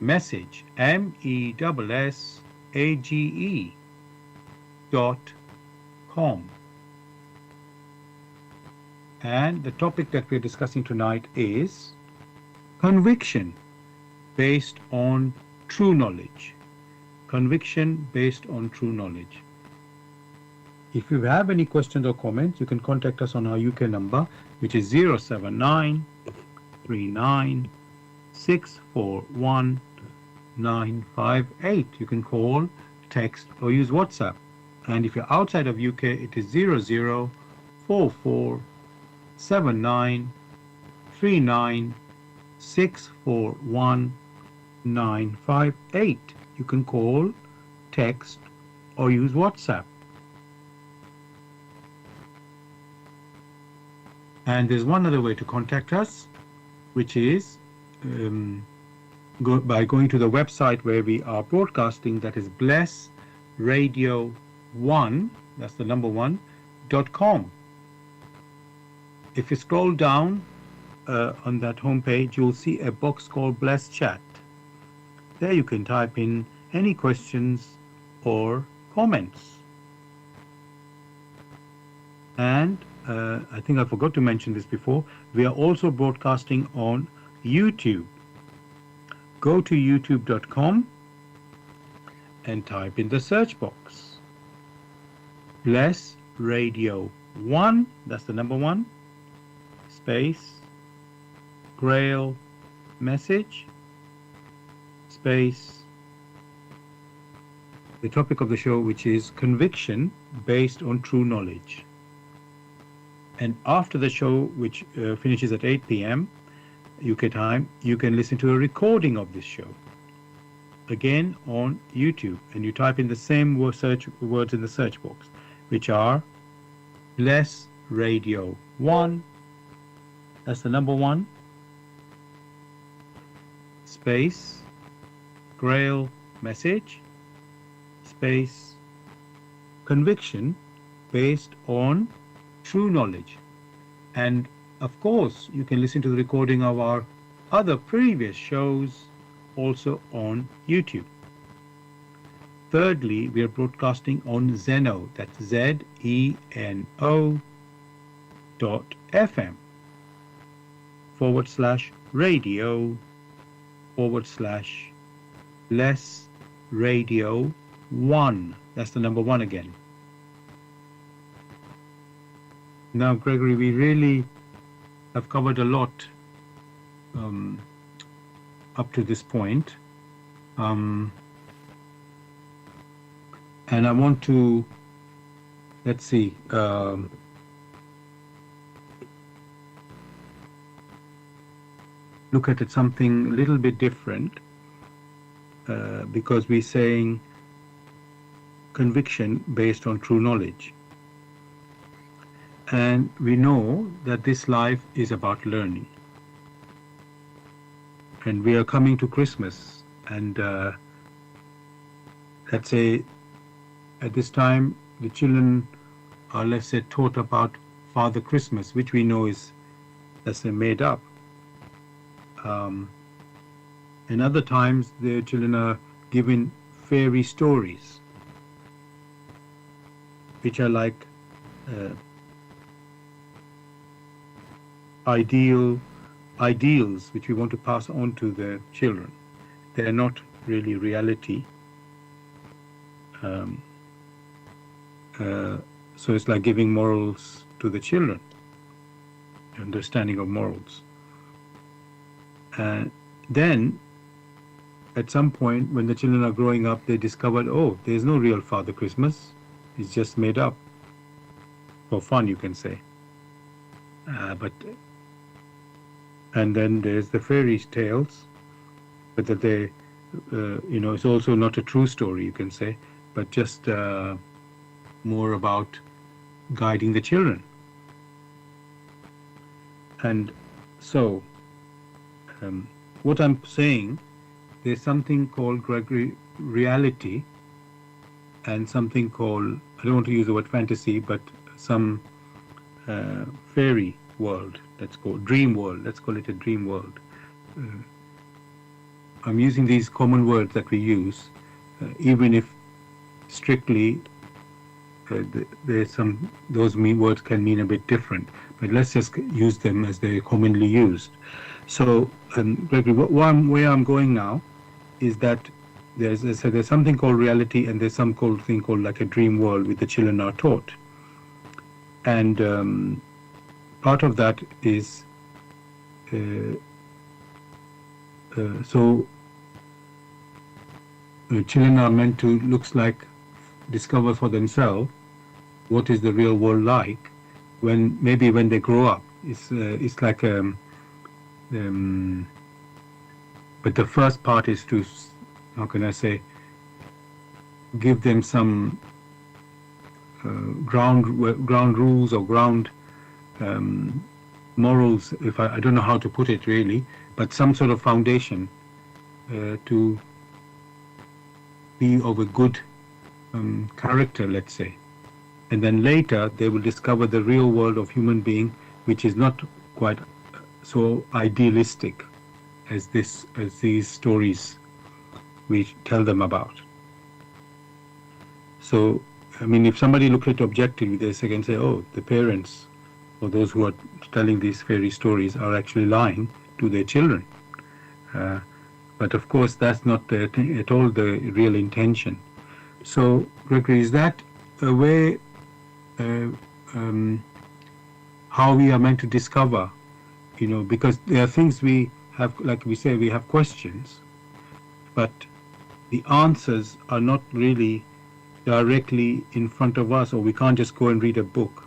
message, MESSAGE.com. And the topic that we're discussing tonight is conviction based on true knowledge. Conviction based on true knowledge. If you have any questions or comments, you can contact us on our UK number, which is 079 39 641 958. You can call, text, or use WhatsApp. And if you're outside of UK, it is 0044 79 39 641 958. You can call, text, or use WhatsApp. And there's one other way to contact us, which is by going to the website where we are broadcasting, that is blessradio1, that's the number 1.com. If you scroll down on that homepage, you'll see a box called Bless Chat. There you can type in any questions or comments. And I think I forgot to mention this before, we are also broadcasting on YouTube. Go to youtube.com and type in the search box Bless Radio 1, that's the number 1, space Grail message, space the topic of the show, which is conviction based on true knowledge. And after the show, which finishes at 8 p.m. UK time, you can listen to a recording of this show, again on YouTube, and you type in the same words in the search box, which are Bless Radio 1, that's the number 1, space Grail message, space conviction based on true knowledge. And of course, you can listen to the recording of our other previous shows also on YouTube. Thirdly, we are broadcasting on Zeno, that's ZENO.FM /radio/Bless Radio 1. That's the number 1 again. Now, Gregory, we really have covered a lot up to this point. And I want to, let's see, look at it something a little bit different, because we're saying conviction based on true knowledge. And we know that this life is about learning. And we are coming to Christmas, and let's say at this time the children are, let's say, taught about Father Christmas, which we know is, let's say, made up. And other times the children are given fairy stories, which are like ideals which we want to pass on to the children. They are not really reality. So it's like giving morals to the children, understanding of morals. Then at some point when the children are growing up, they discovered, oh, there's no real Father Christmas. It's just made up for fun, you can say. And then there's the fairy tales, but that they, it's also not a true story, you can say, but just more about guiding the children. And so, what I'm saying, there's something called Gregory reality, and something called, I don't want to use the word fantasy, but some fairy world, let's call it dream world, let's call it a dream world. I'm using these common words that we use, even if strictly there's some, those words can mean a bit different, but let's just use them as they're commonly used. So, Gregory, where I'm going now is that there's something called reality, and there's some thing called like a dream world which the children are taught. And part of that is so children are meant to discover for themselves what is the real world like when they grow up. It's like but the first part is to, how can I say, give them some ground rules or ground morals, if I don't know how to put it really, but some sort of foundation to be of a good character, let's say. And then later they will discover the real world of human being, which is not quite so idealistic as these stories we tell them about. So, I mean, if somebody looks at it objectively, they can say, oh, the parents or those who are telling these fairy stories are actually lying to their children. But of course, that's not at all the real intention. So, Gregory, is that a way how we are meant to discover, because there are things we have, like we say, we have questions, but the answers are not really directly in front of us, or we can't just go and read a book.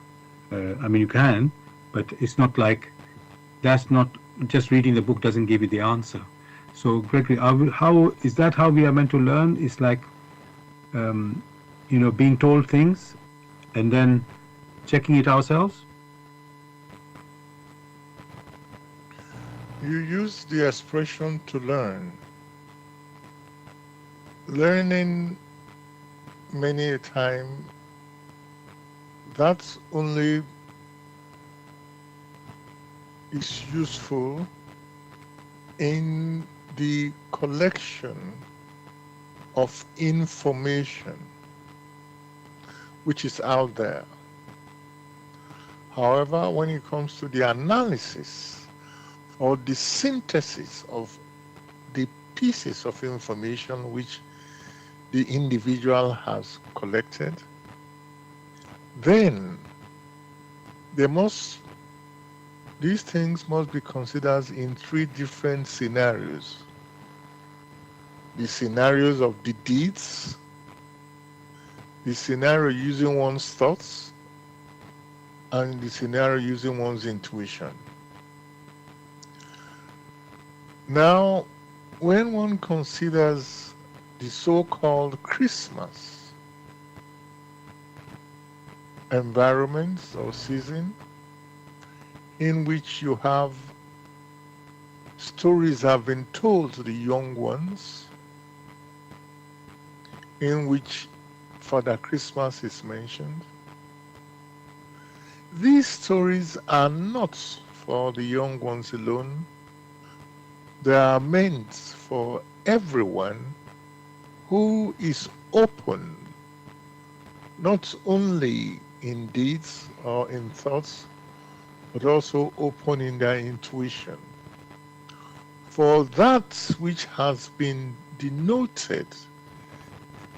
I mean, you can, but it's not like, that's not, just reading the book doesn't give you the answer. So, Gregory, how is that how we are meant to learn? It's like, being told things and then checking it ourselves? You use the expression to learn. Learning many a time, that's only is useful in the collection of information which is out there. However, when it comes to the analysis or the synthesis of the pieces of information which the individual has collected, then these things must be considered in three different scenarios. The scenarios of the deeds, the scenario using one's thoughts, and the scenario using one's intuition. Now, when one considers the so-called Christmas environment or season, in which you have stories have been told to the young ones, in which Father Christmas is mentioned. These stories are not for the young ones alone. They are meant for everyone who is open, not only in deeds or in thoughts, but also open in their intuition. For that which has been denoted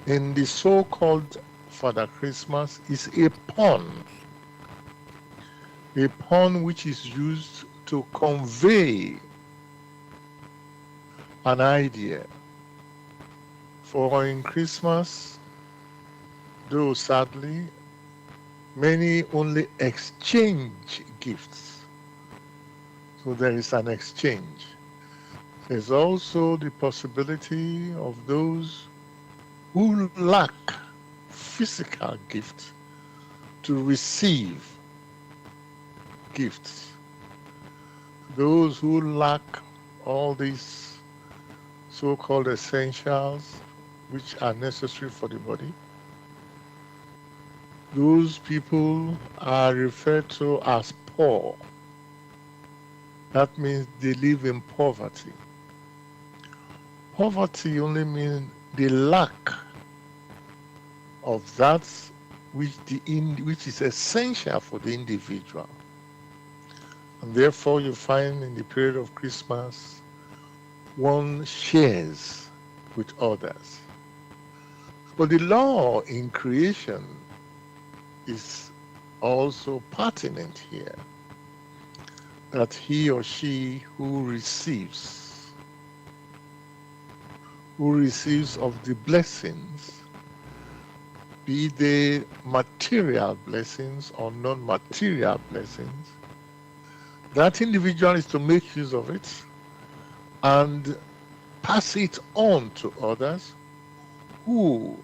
in the so-called Father Christmas is a pawn which is used to convey an idea For in Christmas, though sadly, many only exchange gifts. So there is an exchange. There's also the possibility of those who lack physical gifts to receive gifts. Those who lack all these so-called essentials which are necessary for the body, those people are referred to as poor. That means they live in poverty. Poverty only means the lack of that which is essential for the individual. And therefore you find in the period of Christmas, one shares with others. But the law in creation is also pertinent here, that he or she who receives of the blessings, be they material blessings or non-material blessings, that individual is to make use of it and pass it on to others who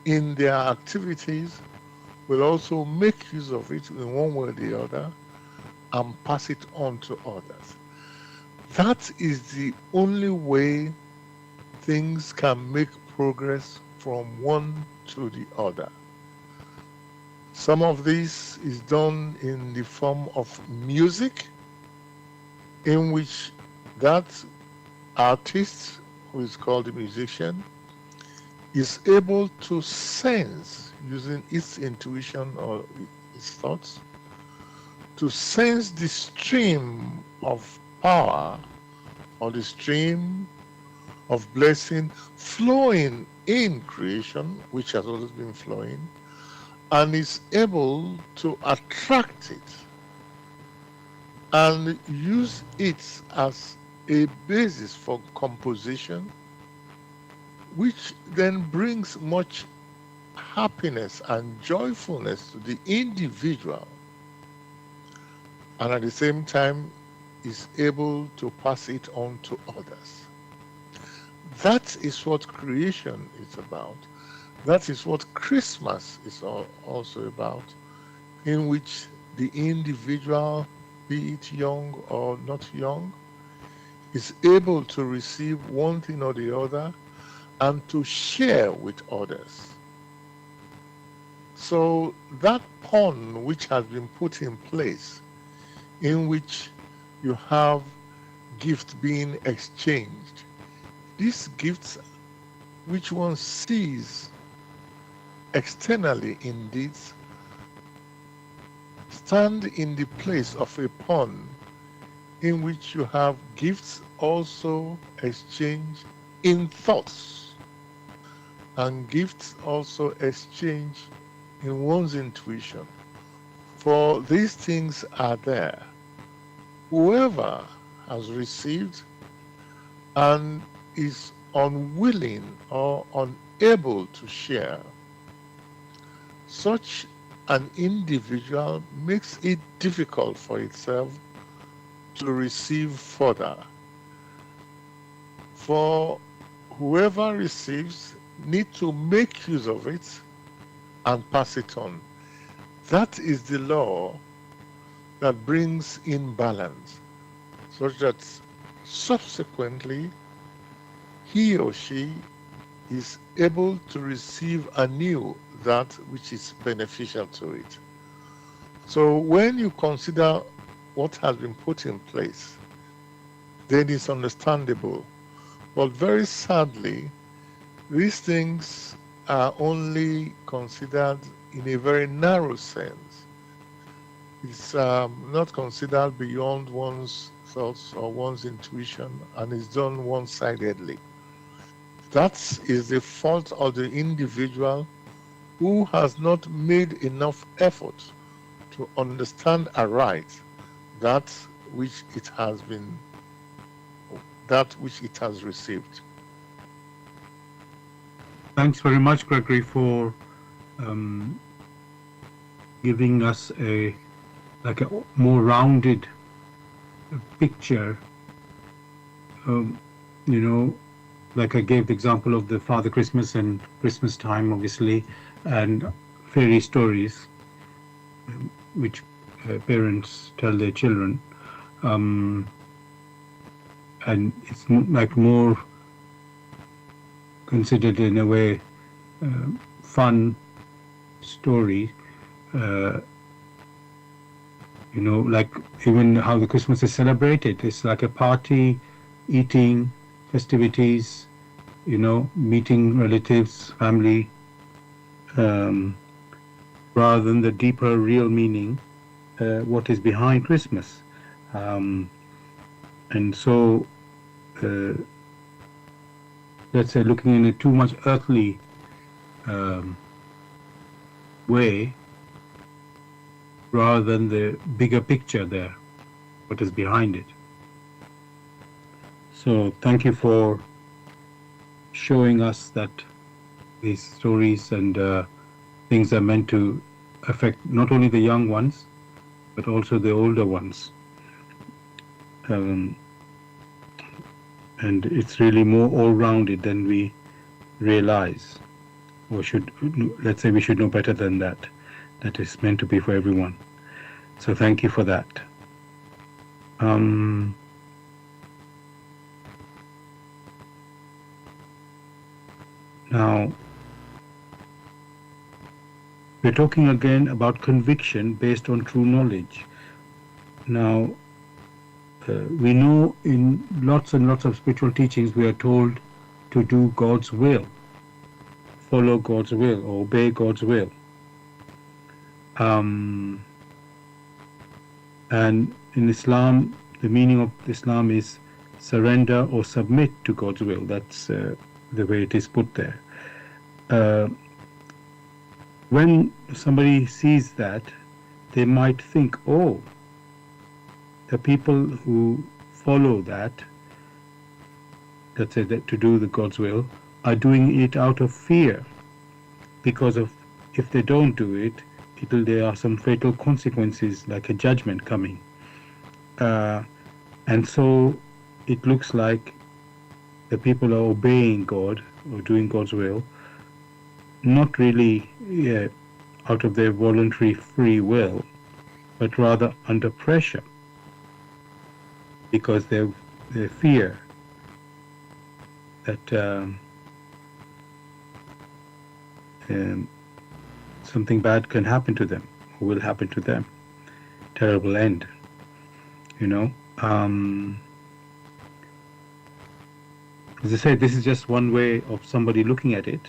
in their activities will also make use of it in one way or the other and pass it on to others. That is the only way things can make progress from one to the other. Some of this is done in the form of music, in which that artist, who is called a musician, is able to sense, using its intuition or its thoughts, to sense the stream of power or the stream of blessing flowing in creation, which has always been flowing, and is able to attract it and use it as a basis for composition, which then brings much happiness and joyfulness to the individual, and at the same time is able to pass it on to others. That is what creation is about. That is what Christmas is also about, in which the individual, be it young or not young, is able to receive one thing or the other and to share with others. So that pond which has been put in place, in which you have gifts being exchanged, these gifts which one sees externally indeed stand in the place of a pond in which you have gifts also exchanged in thoughts, and gifts also exchanged in one's intuition. For these things are there. Whoever has received and is unwilling or unable to share, such an individual makes it difficult for itself to receive further. For whoever receives needs to make use of it and pass it on. That is the law that brings in balance, such that subsequently he or she is able to receive anew that which is beneficial to it. So when you consider what has been put in place, then it's understandable. But very sadly, these things are only considered in a very narrow sense. It's not considered beyond one's thoughts or one's intuition, and is done one-sidedly. That is the fault of the individual who has not made enough effort to understand aright that which it has received. Thanks very much, Gregory, for um, giving us a more rounded picture. Um, you know, like I gave the example of the Father Christmas and Christmas time, obviously, and fairy stories, which parents tell their children. Um, and it's like more considered in a way fun story. Uh, like even how the Christmas is celebrated. It's like a party, eating, festivities, meeting relatives, family, um, rather than the deeper, real meaning, what is behind Christmas. And so, let's say, looking in a too much earthly way, rather than the bigger picture there, what is behind it. So thank you for showing us that these stories and things are meant to affect not only the young ones, but also the older ones. And it's really more all-rounded than we realize, or let's say we should know better than that. That is meant to be for everyone. So thank you for that. Now, we're talking again about conviction based on true knowledge. Now, we know in lots and lots of spiritual teachings we are told to do God's will, follow God's will, or obey God's will. And in Islam, the meaning of Islam is surrender or submit to God's will. That's the way it is put there. When somebody sees that, they might think, oh, the people who follow that, let's say that to do the God's will, are doing it out of fear, because of if they don't do it, there are some fatal consequences, like a judgment coming. And so it looks like the people are obeying God or doing God's will, not really out of their voluntary free will, but rather under pressure, because they fear that something bad can happen to them, or will happen to them. Terrible end, As I say, this is just one way of somebody looking at it.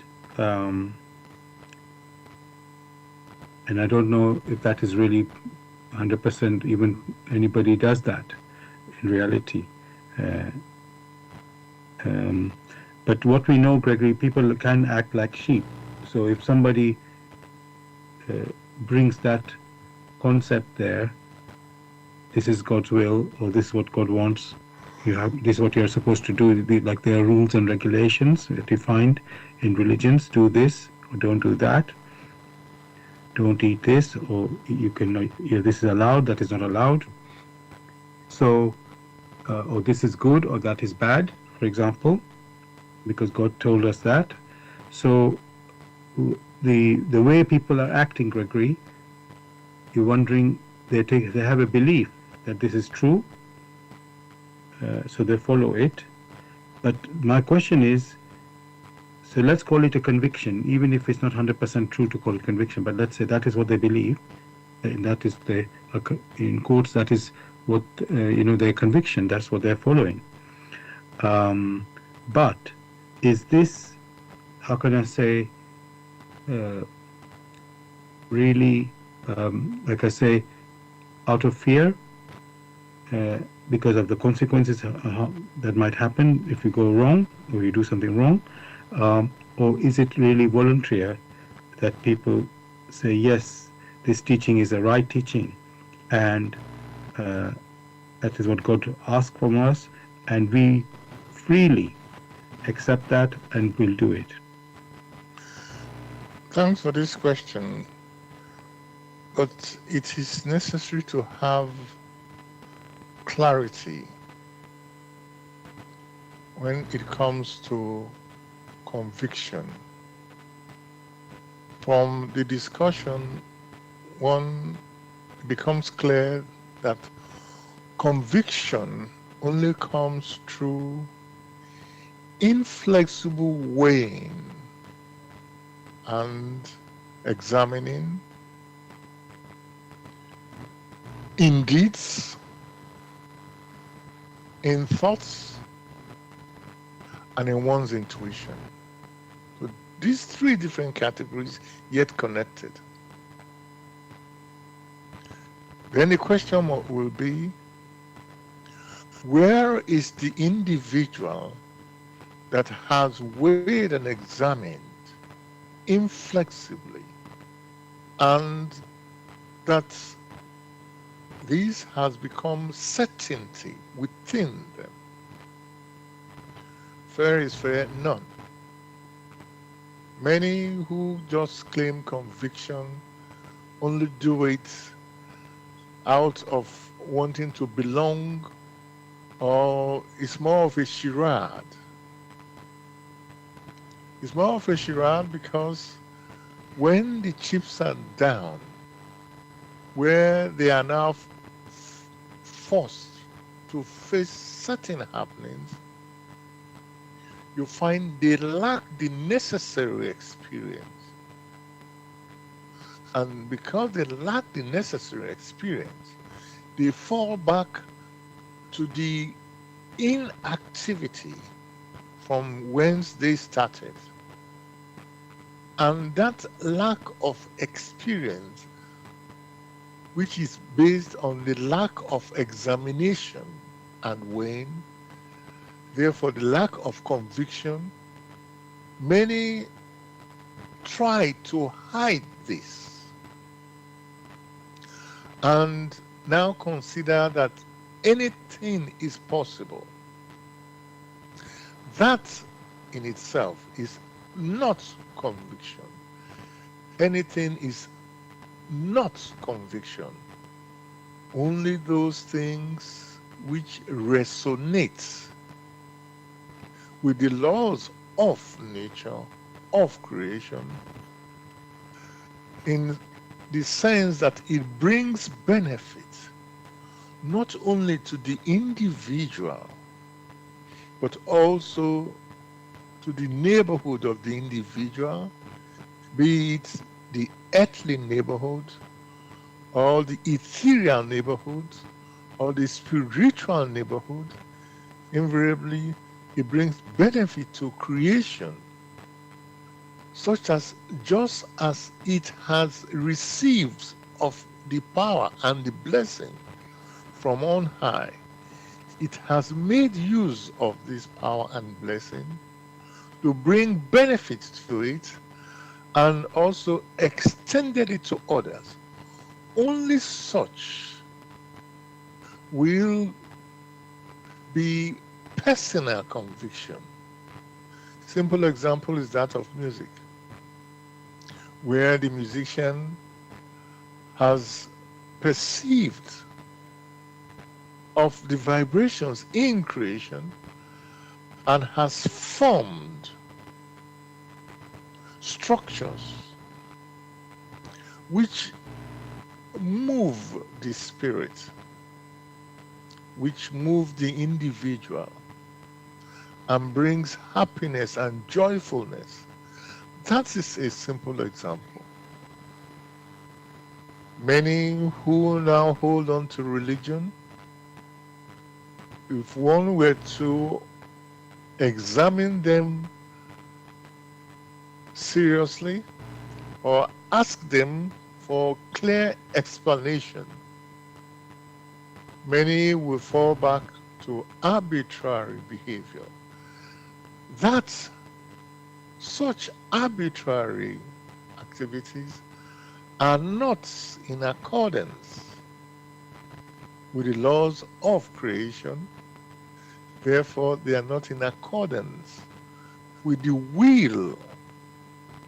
And I don't know if that is really 100%, even anybody does that in reality. But what we know, Gregory, people can act like sheep. So if somebody brings that concept there, this is God's will, or this is what God wants, this is what you're supposed to do, like there are rules and regulations defined in religions, do this or don't do that, don't eat this, or you can, this is allowed, that is not allowed. So, or this is good or that is bad, for example, because God told us that. So the way people are acting, Gregory, you're wondering, they have a belief that this is true, so they follow it. But my question is, so let's call it a conviction, even if it's not 100% true to call it conviction, but let's say that is what they believe, and that is in quotes, that is what, their conviction, that's what they're following. But is this, how can I say, really, like I say, out of fear, because of the consequences that might happen if you go wrong or you do something wrong, or is it really voluntary that people say, yes, this teaching is the right teaching, and that is what God asks from us, and we freely accept that and will do it? Thanks for this question. But it is necessary to have clarity when it comes to conviction. From the discussion, one becomes clear that conviction only comes through inflexible weighing and examining in deeds, in thoughts, and in one's intuition. So these three different categories, yet connected. Then the question will be, where is the individual that has weighed and examined inflexibly, and that this has become certainty within them? Fair is fair, none. Many who just claim conviction only do it out of wanting to belong, or it's more of a charade. It's more of a charade because when the chips are down, where they are now forced to face certain happenings, you find they lack the necessary experience. And because they lack the necessary experience, they fall back to the inactivity from whence they started. And that lack of experience, which is based on the lack of examination and weighing, therefore the lack of conviction, many try to hide this and now consider that anything is possible. That in itself is not conviction. Anything is not conviction. Only those things which resonate with the laws of nature, of creation, in the sense that it brings benefit not only to the individual, but also to the neighborhood of the individual, be it the earthly neighborhood, or the ethereal neighborhood, or the spiritual neighborhood. Invariably, it brings benefit to creation, such as just as it has received of the power and the blessing from on high, it has made use of this power and blessing to bring benefits to it, and also extended it to others. Only such will be personal conviction. Simple example is that of music, where the musician has perceived of the vibrations in creation and has formed structures which move the spirit, which move the individual, and brings happiness and joyfulness. That is a simple example. Many who now hold on to religion, if one were to examine them seriously or ask them for clear explanation, many will fall back to arbitrary behavior. That such arbitrary activities are not in accordance with the laws of creation. Therefore, they are not in accordance with the will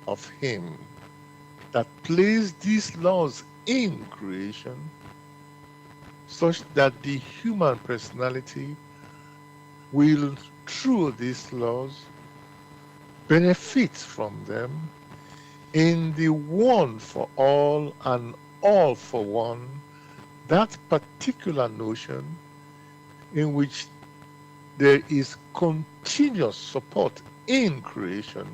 of Him that placed these laws in creation such that the human personality will, through these laws, benefit from them in the one for all and all for one, that particular notion in which there is continuous support in creation,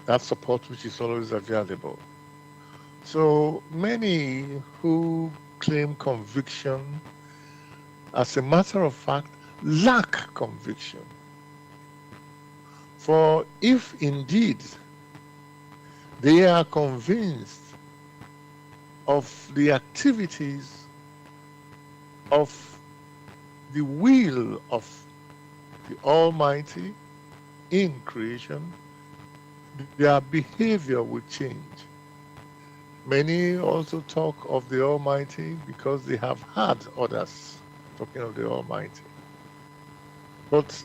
that support which is always available. So many who claim conviction, as a matter of fact, lack conviction. For if indeed they are convinced of the activities of the will of the Almighty in creation, their behavior will change. Many also talk of the Almighty because they have had others talking of the Almighty. But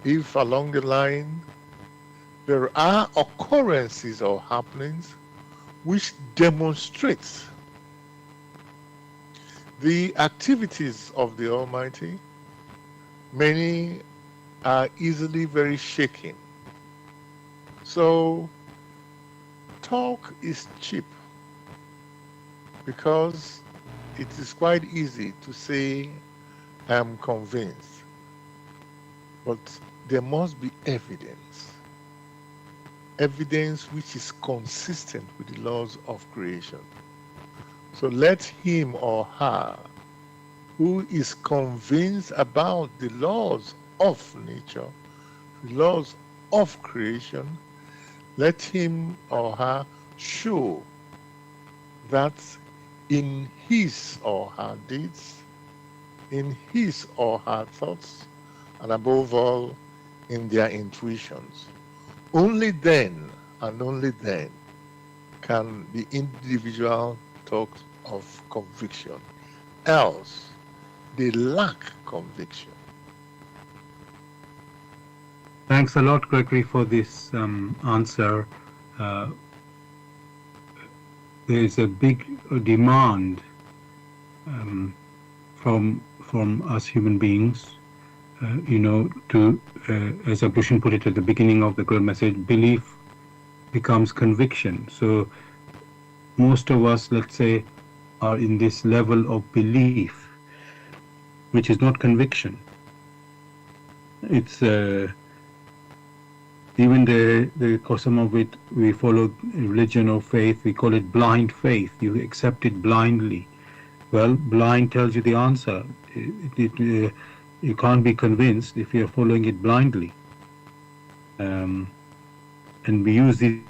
if along the line there are occurrences or happenings which demonstrate the activities of the Almighty, many are easily very shaken. So talk is cheap because it is quite easy to say, I am convinced. But there must be evidence. Evidence which is consistent with the laws of creation. So let him or her who is convinced about the laws of nature, the laws of creation, let him or her show that in his or her deeds, in his or her thoughts, and above all, in their intuitions. Only then, and only then, can the individual talk of conviction. Else, they lack conviction. Thanks a lot, Gregory, for this answer. There is a big demand from us human beings, to, as Abushin put it at the beginning of the Grail message, belief becomes conviction. So most of us, let's say, are in this level of belief, which is not conviction. It's even the some of it, we follow religion or faith, we call it blind faith. You accept it blindly. Well, blind tells you the answer. You can't be convinced if you're following it blindly. And we use these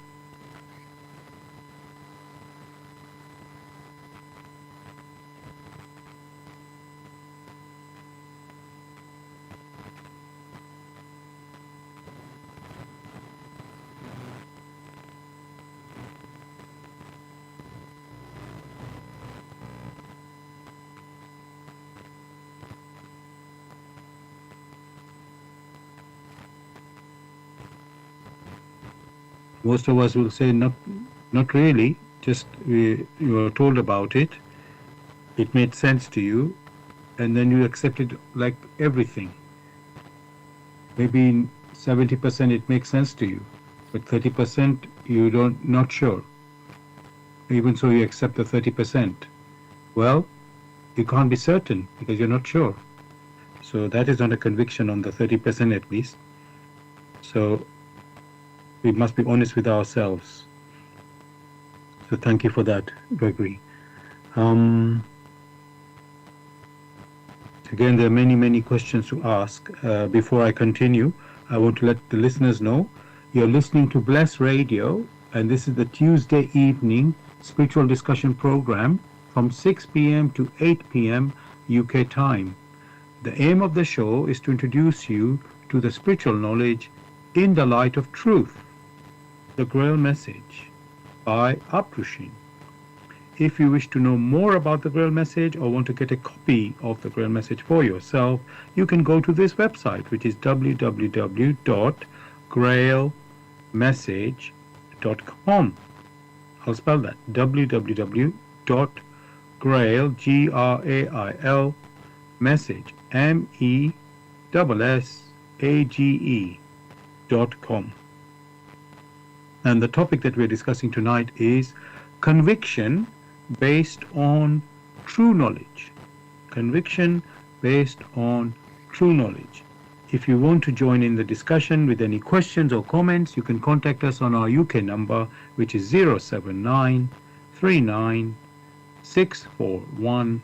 most of us will say, not really, just you were told about it, it made sense to you, and then you accept it like everything. Maybe 70% it makes sense to you, but 30% you not sure. Even so, you accept the 30%. Well, you can't be certain because you're not sure. So that is not a conviction on the 30% at least. So we must be honest with ourselves. So thank you for that, Gregory. Again, there are many questions to ask. Before I continue, I want to let the listeners know you're listening to Bless Radio, and this is the Tuesday evening spiritual discussion program from 6 p.m. to 8 p.m. UK time. The aim of the show is to introduce you to the spiritual knowledge in the light of truth. The Grail message by Abushin. If you wish to know more about the Grail message or want to get a copy of the Grail message for yourself, you can go to this website, which is www.grailmessage.com. I'll spell that, www.grail, Grail, message, MESSAGE.com. And the topic that we're discussing tonight is conviction based on true knowledge. Conviction based on true knowledge. If you want to join in the discussion with any questions or comments, you can contact us on our UK number, which is 079 39 641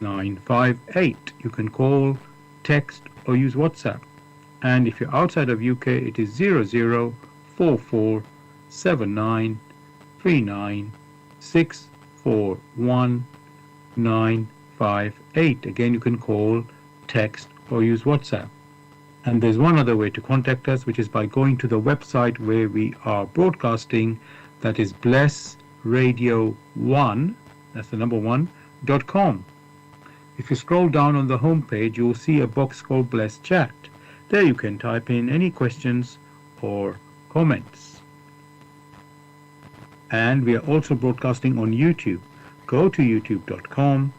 958. You can call, text, or use WhatsApp. And if you're outside of UK, it is 0044 79 39 641 958. Again, you can call, text, or use WhatsApp. And there's one other way to contact us, which is by going to the website where we are broadcasting, that is blessradio1, that's the number 1.com. If you scroll down on the home page, you'll see a box called Bless Chat. There you can type in any questions or comments. And we are also broadcasting on YouTube. Go to youtube.com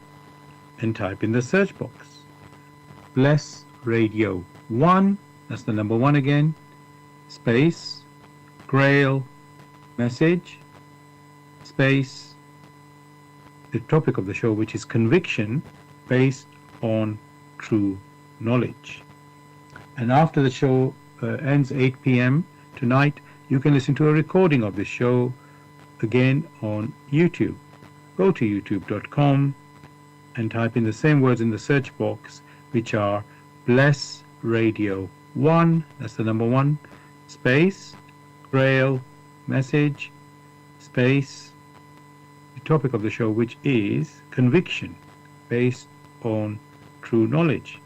and type in the search box Bless Radio 1, that's the number 1 again, space, Grail, message, space, the topic of the show, which is conviction based on true knowledge. And after the show ends 8 p.m. tonight, you can listen to a recording of this show again on YouTube. Go to youtube.com and type in the same words in the search box, which are Bless Radio 1, that's the number 1, space, Grail, message, space, the topic of the show, which is conviction based on true knowledge.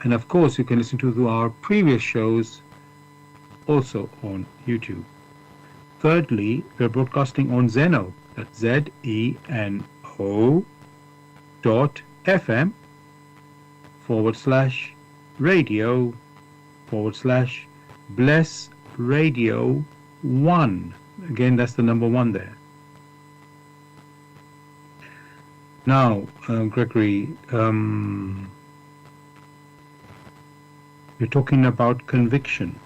And of course, you can listen to our previous shows also on YouTube. Thirdly, we're broadcasting on Zeno, that's ZENO.FM/radio/Bless Radio 1. Again, that's the number 1 there. Now, Gregory, you're talking about conviction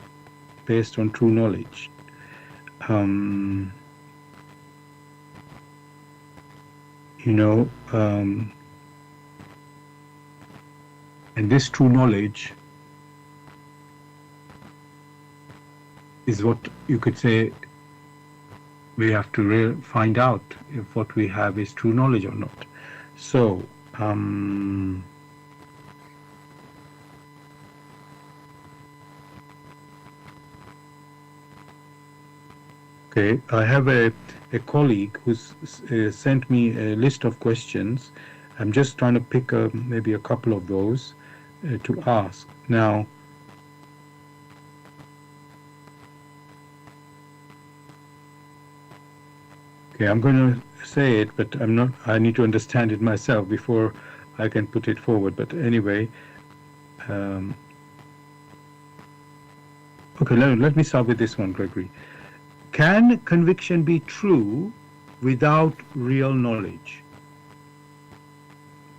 based on true knowledge. And this true knowledge is what you could say we have to find out if what we have is true knowledge or not. So, okay, I have a colleague who's sent me a list of questions. I'm just trying to pick maybe a couple of those to ask. Now, okay, I'm going to say it, but I need to understand it myself before I can put it forward. But anyway, okay, let me start with this one, Gregory. Can conviction be true without real knowledge?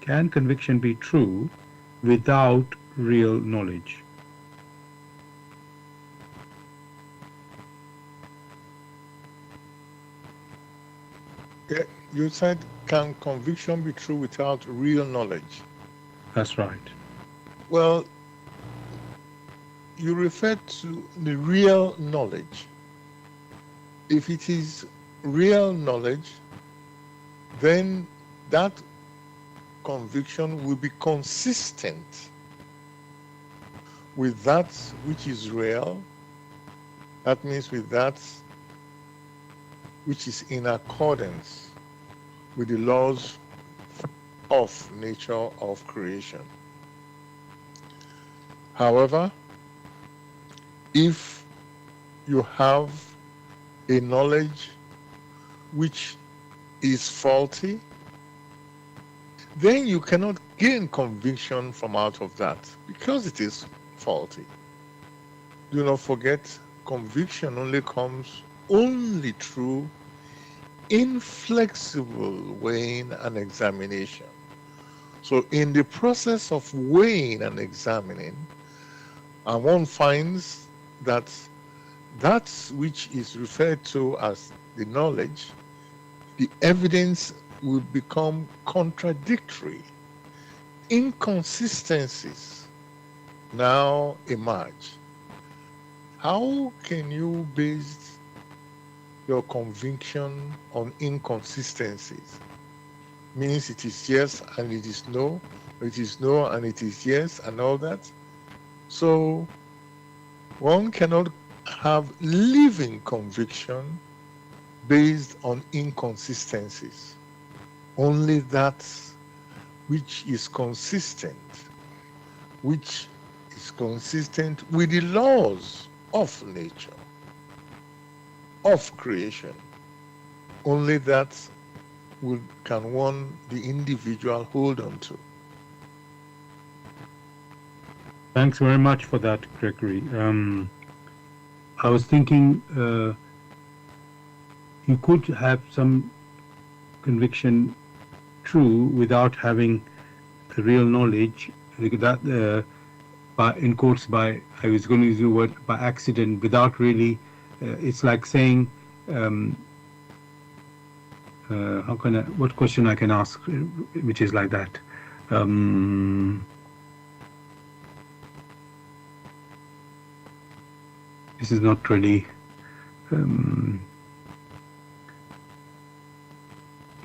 Can conviction be true without real knowledge? Yeah, you said, can conviction be true without real knowledge? That's right. Well, you refer to the real knowledge. If it is real knowledge, then that conviction will be consistent with that which is real. That means with that which is in accordance with the laws of nature of creation. However, if you have a knowledge which is faulty, then you cannot gain conviction from out of that because it is faulty. Do not forget, conviction only comes through inflexible weighing and examination. So in the process of weighing and examining, one finds that that which is referred to as the knowledge, the evidence will become contradictory. Inconsistencies now emerge. How can you base your conviction on inconsistencies? Means it is yes and it is no, or it is no and it is yes and all that. So one cannot have living conviction based on inconsistencies. Only that which is consistent with the laws of nature, of creation. Only that can the individual hold on to. Thanks very much for that, Gregory. I was thinking you could have some conviction true without having real knowledge. That in quotes by, I was going to use the word by accident, without really. It's like saying, what question I can ask, which is like that. This is not really.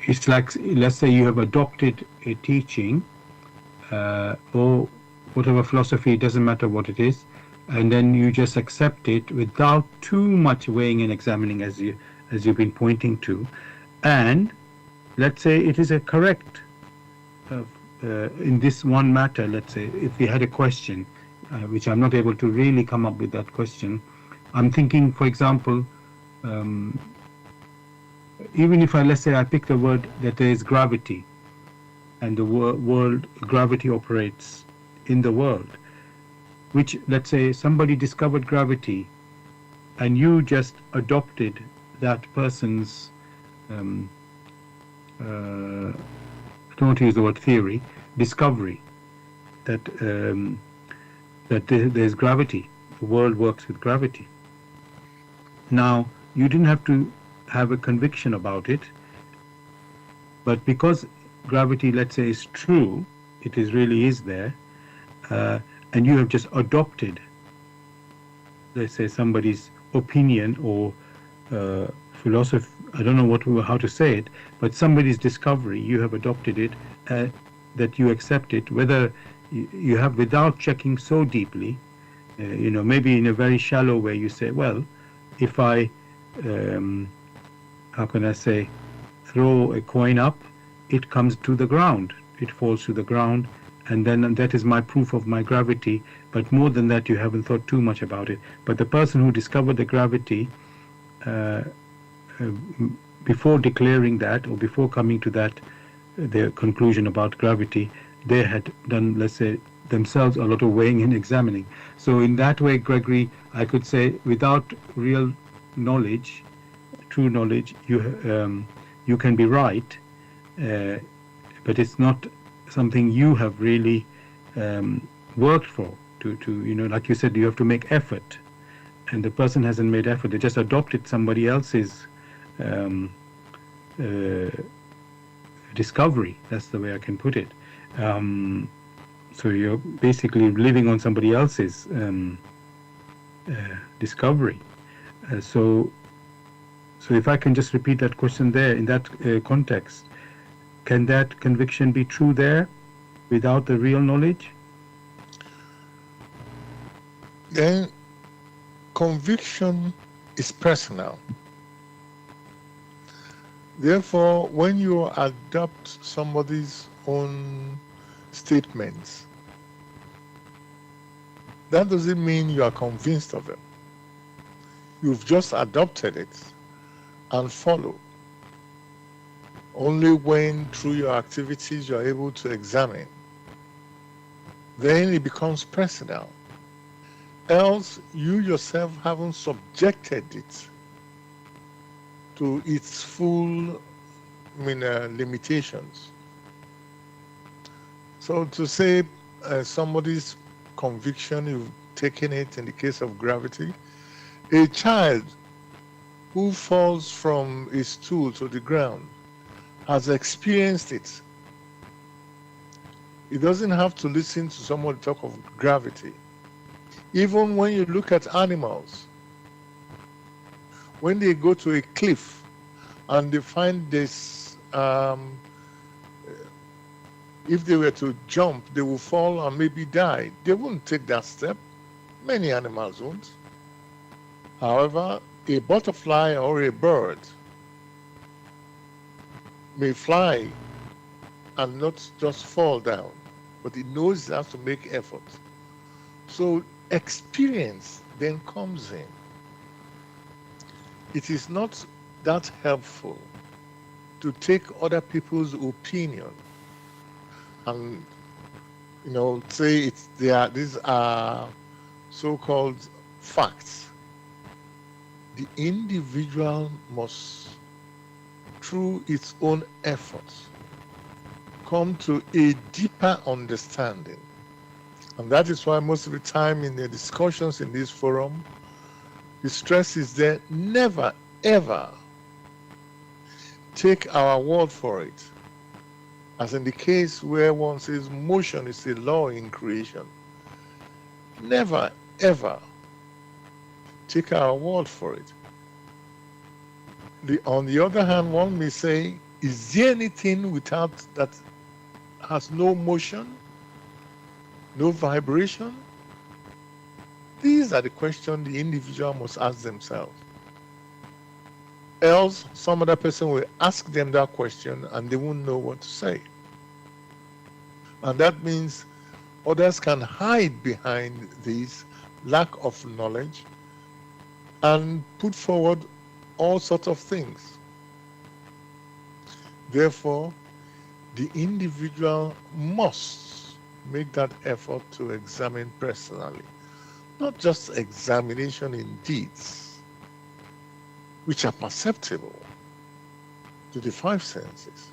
It's like, let's say you have adopted a teaching, or whatever philosophy, it doesn't matter what it is, and then you just accept it without too much weighing and examining, as you've been pointing to. And let's say it is a correct in this one matter. Let's say if we had a question, which I'm not able to really come up with that question. I'm thinking, for example, even if let's say I pick the word that there is gravity, and the world gravity operates in the world, which, let's say somebody discovered gravity, and you just adopted that person's I don't want to use the word theory, discovery, that there's gravity, the world works with gravity. Now, you didn't have to have a conviction about it, but because gravity, let's say, is true, it really is there, and you have just adopted, let's say, somebody's opinion or philosophy, I don't know how to say it, but somebody's discovery, you have adopted it, that you accept it, whether you have, without checking so deeply, maybe in a very shallow way, you say, well, if I, how can I say, throw a coin up, it comes to the ground, it falls to the ground, and then that is my proof of my gravity. But more than that, you haven't thought too much about it. But the person who discovered the gravity, before declaring that, or before coming to that, their conclusion about gravity, they had done, let's say, themselves a lot of weighing and examining. So in that way, Gregory, I could say, without real knowledge, true knowledge, you can be right, but it's not something you have really worked for. To like you said, you have to make effort, and the person hasn't made effort. They just adopted somebody else's discovery. That's the way I can put it. So you're basically living on somebody else's discovery. So if I can just repeat that question there, in that context, can that conviction be true there without the real knowledge? Then conviction is personal. Therefore, when you adopt somebody's own statements, that doesn't mean you are convinced of them. You've just adopted it and follow. Only when through your activities you are able to examine, then it becomes personal. Else you yourself haven't subjected it to its full limitations. So to say somebody's conviction, you've taken it in the case of gravity, a child who falls from a stool to the ground has experienced it. He doesn't have to listen to someone talk of gravity. Even when you look at animals, when they go to a cliff and they find this, if they were to jump, they will fall and maybe die. They won't take that step. Many animals won't. However, a butterfly or a bird may fly and not just fall down, but it knows it has to make effort. So experience then comes in. It is not that helpful to take other people's opinion and say these are so-called facts. The individual must, through its own efforts, come to a deeper understanding. And that is why most of the time in the discussions in this forum, the stress is there: never, ever take our word for it. As in the case where one says motion is a law in creation. Never, ever take our word for it. On the other hand, one may say, is there anything without that has no motion, no vibration? These are the questions the individual must ask themselves. Else, some other person will ask them that question and they won't know what to say. And that means others can hide behind this lack of knowledge and put forward all sorts of things. Therefore, the individual must make that effort to examine personally. Not just examination in deeds, which are perceptible to the five senses,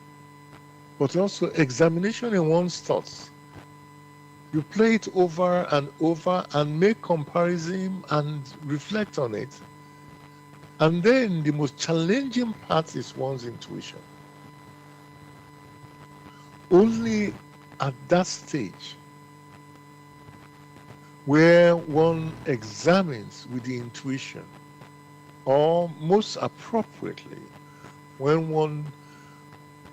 but also examination in one's thoughts. You play it over and over and make comparison and reflect on it. And then the most challenging part is one's intuition. Only at that stage where one examines with the intuition, or most appropriately, when one,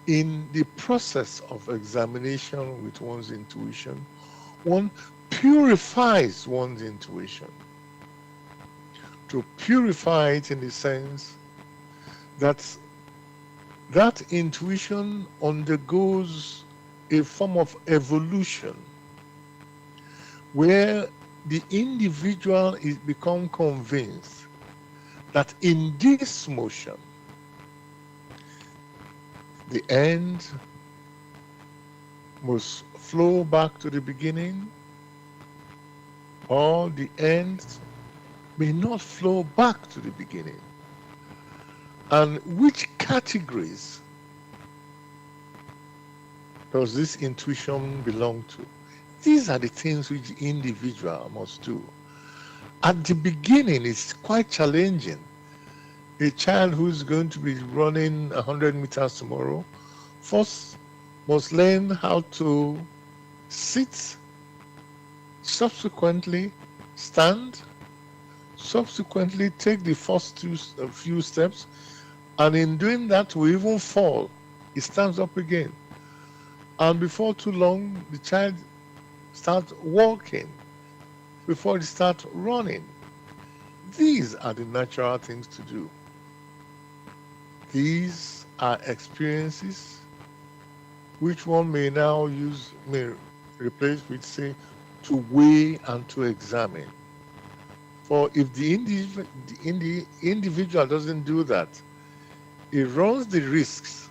in the process of examination with one's intuition, one purifies one's intuition. To purify it in the sense that that intuition undergoes a form of evolution where the individual is become convinced that in this motion, the end must flow back to the beginning, or the end may not flow back to the beginning. And which categories does this intuition belong to? These are the things which the individual must do. At the beginning, it's quite challenging. A child who's going to be running 100 meters tomorrow first must learn how to sit, subsequently stand, subsequently take the first few steps, and in doing that will even fall. He stands up again. And before too long, the child starts walking before they start running. These are the natural things to do. These are experiences which one may now replace with, say, to weigh and to examine. For if the individual doesn't do that, he runs the risks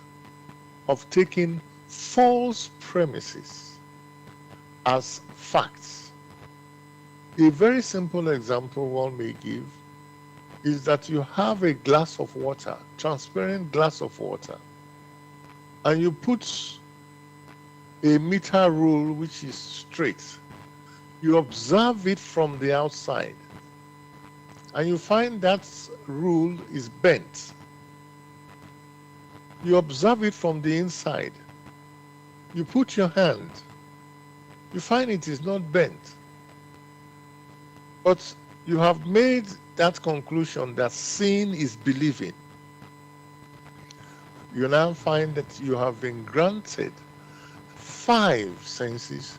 of taking false premises as facts. A very simple example one may give is that you have a glass of water, transparent glass of water, and you put a meter rule which is straight. You observe it from the outside, and you find that rule is bent. You observe it from the inside. You put your hand, you find it is not bent. But you have made that conclusion that seeing is believing. You now find that you have been granted 5 senses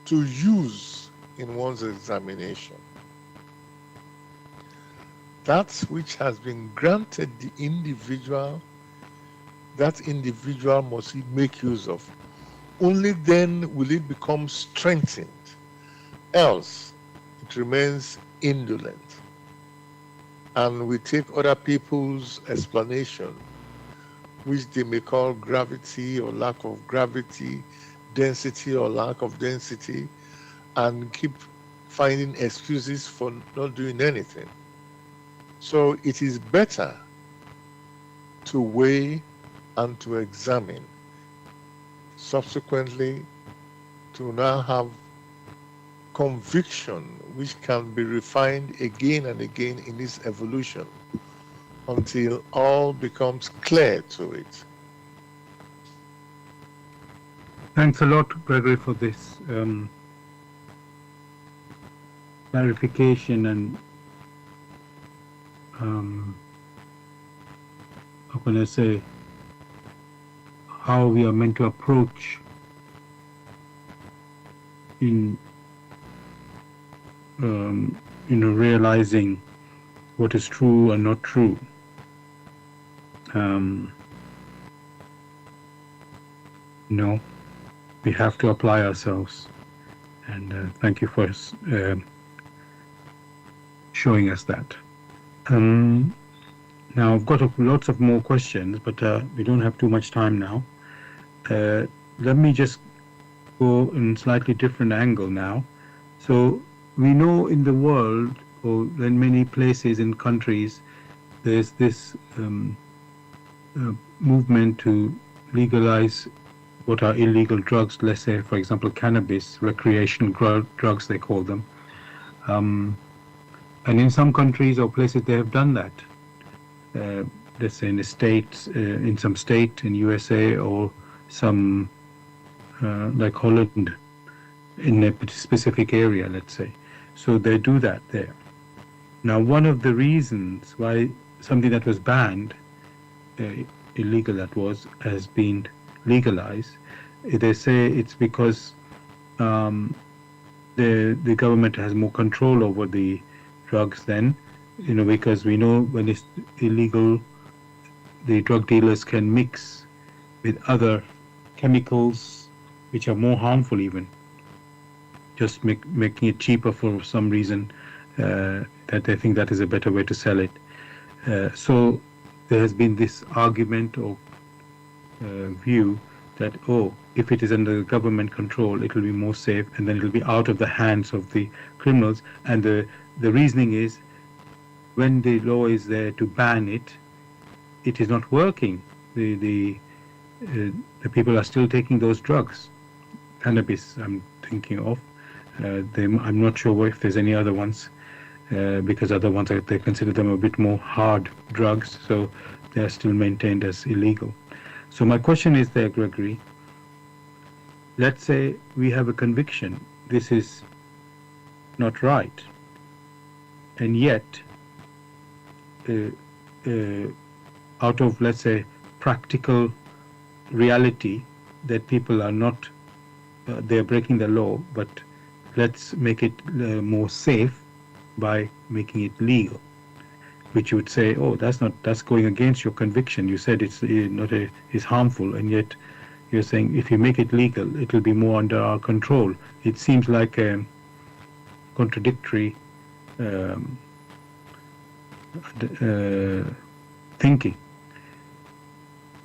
to use in one's examination. That which has been granted the individual, that individual must make use of. Only then will it become strengthened. Else, it remains indolent. And we take other people's explanation, which they may call gravity or lack of gravity, density or lack of density, and keep finding excuses for not doing anything. So it is better to weigh and to examine. Subsequently, to now have conviction which can be refined again and again in its evolution until all becomes clear to it. Thanks a lot, Gregory, for this clarification and how can I say, how we are meant to approach in realizing what is true and not true. We have to apply ourselves, and thank you for showing us that. Now I've got lots of more questions, but we don't have too much time now. Let me just go in a slightly different angle now. So we know in the world, or in many places in countries, there's this movement to legalize what are illegal drugs, let's say, for example, cannabis, recreational drugs they call them. And in some countries or places they have done that. Let's say in the States, in some state in USA, or some like Holland, in a specific area, let's say. So they do that there. Now, one of the reasons why something that was banned, illegal that was, has been legalized, they say it's because the government has more control over the drugs then, because we know when it's illegal, the drug dealers can mix with other chemicals which are more harmful even, just making it cheaper for some reason, that they think that is a better way to sell it. So there has been this argument or view that, if it is under government control, it will be more safe, and then it will be out of the hands of the criminals. And the reasoning is, when the law is there to ban it, it is not working. The people are still taking those drugs. Cannabis, I'm thinking of. I'm not sure if there's any other ones, because other ones they consider them a bit more hard drugs, so they are still maintained as illegal. So my question is there, Gregory. Let's say we have a conviction, this is not right, and yet, out of, let's say, practical reality, that people are not, they're breaking the law, but let's make it more safe by making it legal, which you would say, that's going against your conviction. You said it's is harmful, and yet you're saying if you make it legal, it will be more under our control. It seems like a contradictory thinking.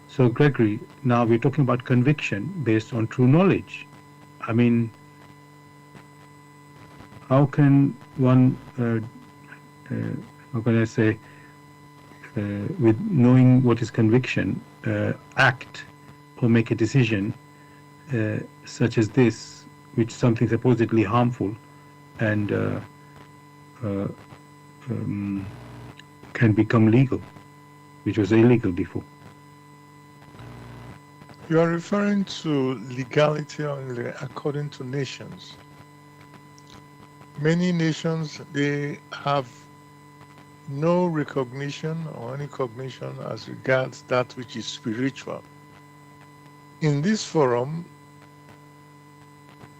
So, Gregory, now we're talking about conviction based on true knowledge. I mean, how can one how can I say, with knowing what is conviction, act or make a decision such as this, which is something supposedly harmful and uh, can become legal, which was illegal before. You are referring to legality only according to nations. Many nations, they have no recognition or any cognition as regards that which is spiritual. In this forum,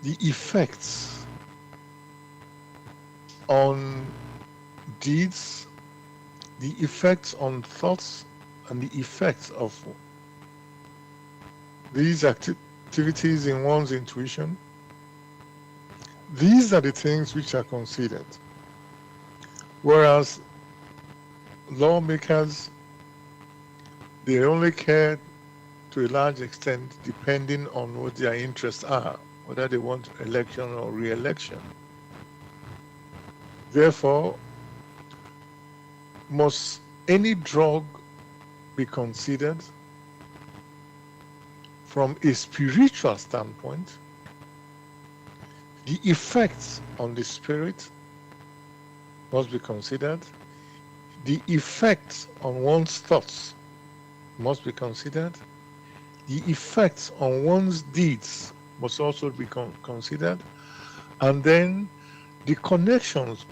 the effects on deeds, the effects on thoughts, and the effects of these activities in one's intuition, these are the things which are considered. Whereas lawmakers, they only care to a large extent depending on what their interests are, whether they want election or re-election. Therefore, must any drug be considered from a spiritual standpoint? The effects on the spirit must be considered. The effects on one's thoughts must be considered. The effects on one's deeds must also be considered. And then the connections,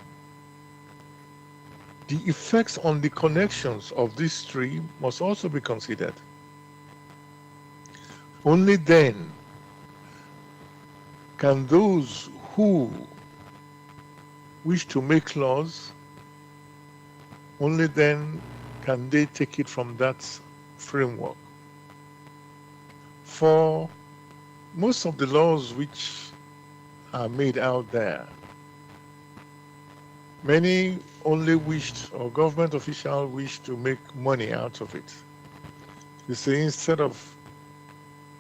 the effects on the connections of these three must also be considered. Only then can those who wish to make laws, only then can they take it from that framework. For most of the laws which are made out there, many only wished, or government officials wish to make money out of it. You see, instead of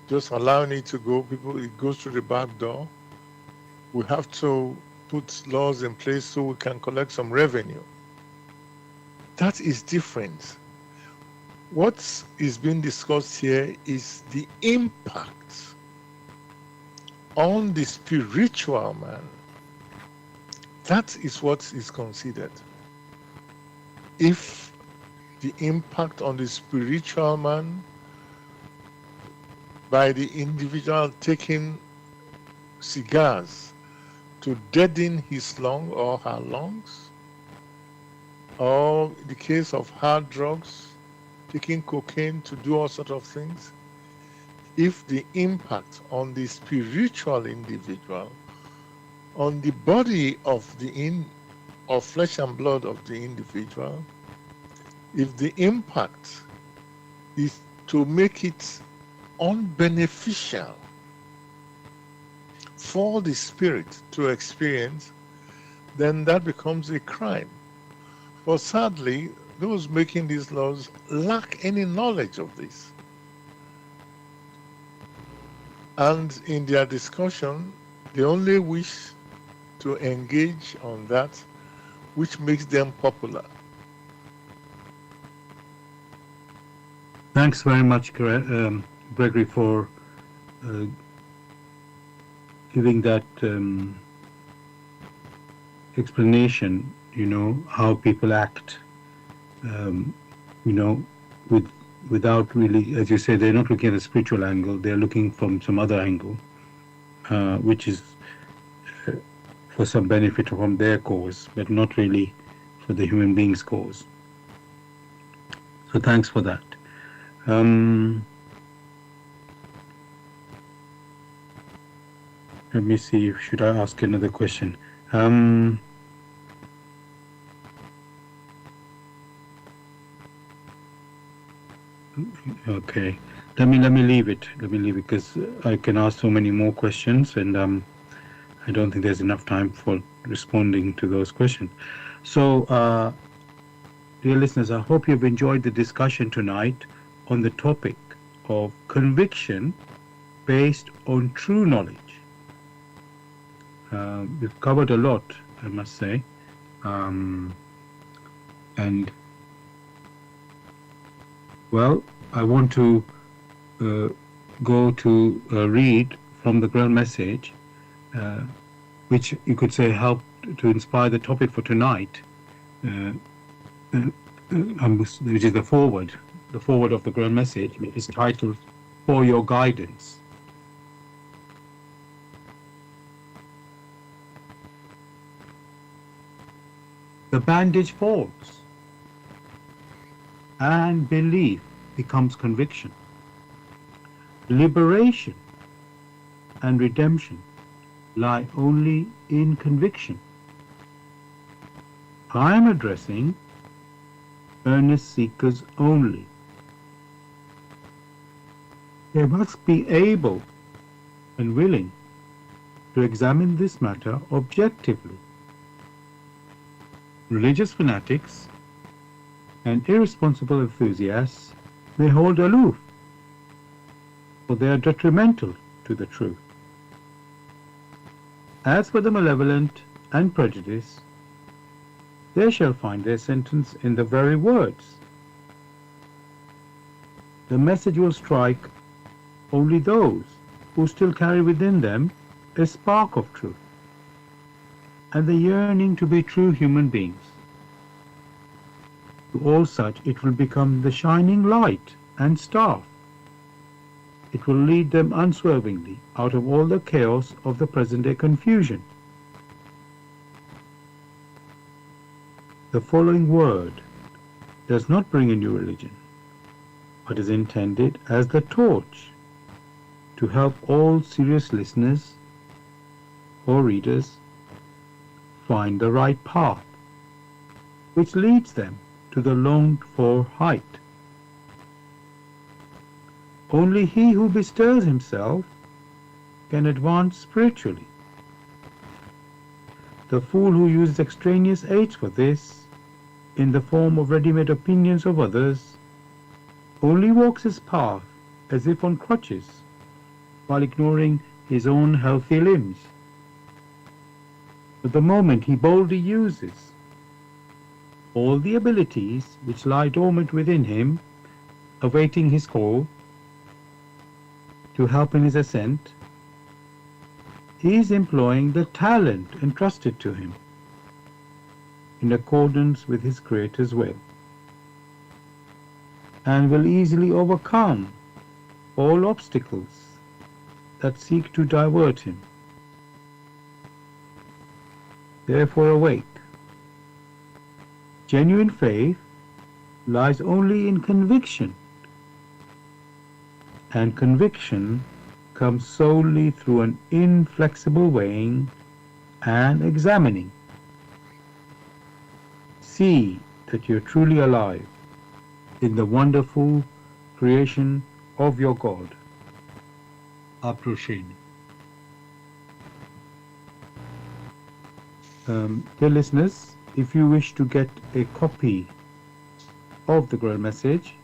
just allowing it to go, it goes through the back door. We have to put laws in place so we can collect some revenue. That is different. What is being discussed here is the impact on the spiritual man. That is what is considered. If the impact on the spiritual man by the individual taking cigars to deaden his lung or her lungs, or in the case of hard drugs, taking cocaine to do all sorts of things, if the impact on the spiritual individual, on the body of flesh and blood of the individual, if the impact is to make it unbeneficial for the spirit to experience, then that becomes a crime. But sadly, those making these laws lack any knowledge of this. And in their discussion, they only wish to engage on that which makes them popular. Thanks very much, Gregory, for giving that explanation, how people act, without really, as you say, they're not looking at the spiritual angle, they're looking from some other angle, which is for some benefit from their cause, but not really for the human being's cause. So thanks for that. Let me see, should I ask another question? Okay, let me leave it because I can ask so many more questions, and I don't think there's enough time for responding to those questions. So, dear listeners, I hope you've enjoyed the discussion tonight on the topic of conviction based on true knowledge. We've covered a lot, I must say. And, well, I want to go to read from the Grail message, which you could say helped to inspire the topic for tonight, which is the forward of the Grail message, which is titled "For Your Guidance." The bandage falls, and belief becomes conviction. Liberation and redemption lie only in conviction. I am addressing earnest seekers only. They must be able and willing to examine this matter objectively. Religious fanatics and irresponsible enthusiasts may hold aloof, for they are detrimental to the truth. As for the malevolent and prejudiced, they shall find their sentence in the very words. The message will strike only those who still carry within them a spark of truth and the yearning to be true human beings. To all such it will become the shining light and staff. It will lead them unswervingly out of all the chaos of the present-day confusion. The following word does not bring a new religion, but is intended as the torch to help all serious listeners or readers find the right path, which leads them to the longed-for height. Only he who bestirs himself can advance spiritually. The fool who uses extraneous aids for this, in the form of ready-made opinions of others, only walks his path as if on crutches, while ignoring his own healthy limbs. But the moment he boldly uses all the abilities which lie dormant within him, awaiting his call to help in his ascent, he is employing the talent entrusted to him in accordance with his Creator's will, and will easily overcome all obstacles that seek to divert him. Therefore awake. Genuine faith lies only in conviction, and conviction comes solely through an inflexible weighing and examining. See that you're truly alive in the wonderful creation of your God. Approaching. Dear listeners, if you wish to get a copy of the Grail message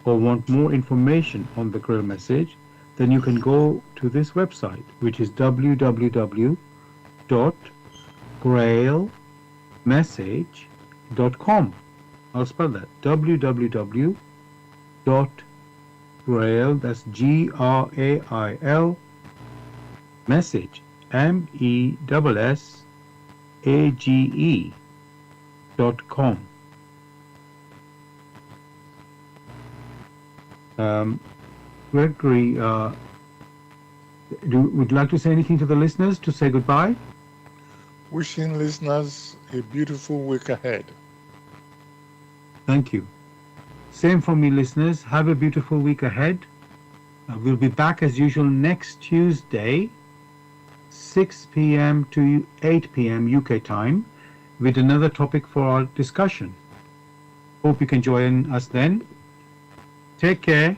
or want more information on the Grail message, then you can go to this website, which is www.grailmessage.com. I'll spell that, www.grail, that's Grail, message, MESSAGE.com. Gregory, would you like to say anything to the listeners to say goodbye? Wishing listeners a beautiful week ahead. Thank you. Same for me, listeners. Have a beautiful week ahead. We'll be back as usual next Tuesday, 6 p.m. to 8 p.m. UK time, with another topic for our discussion. Hope you can join us then. Take care.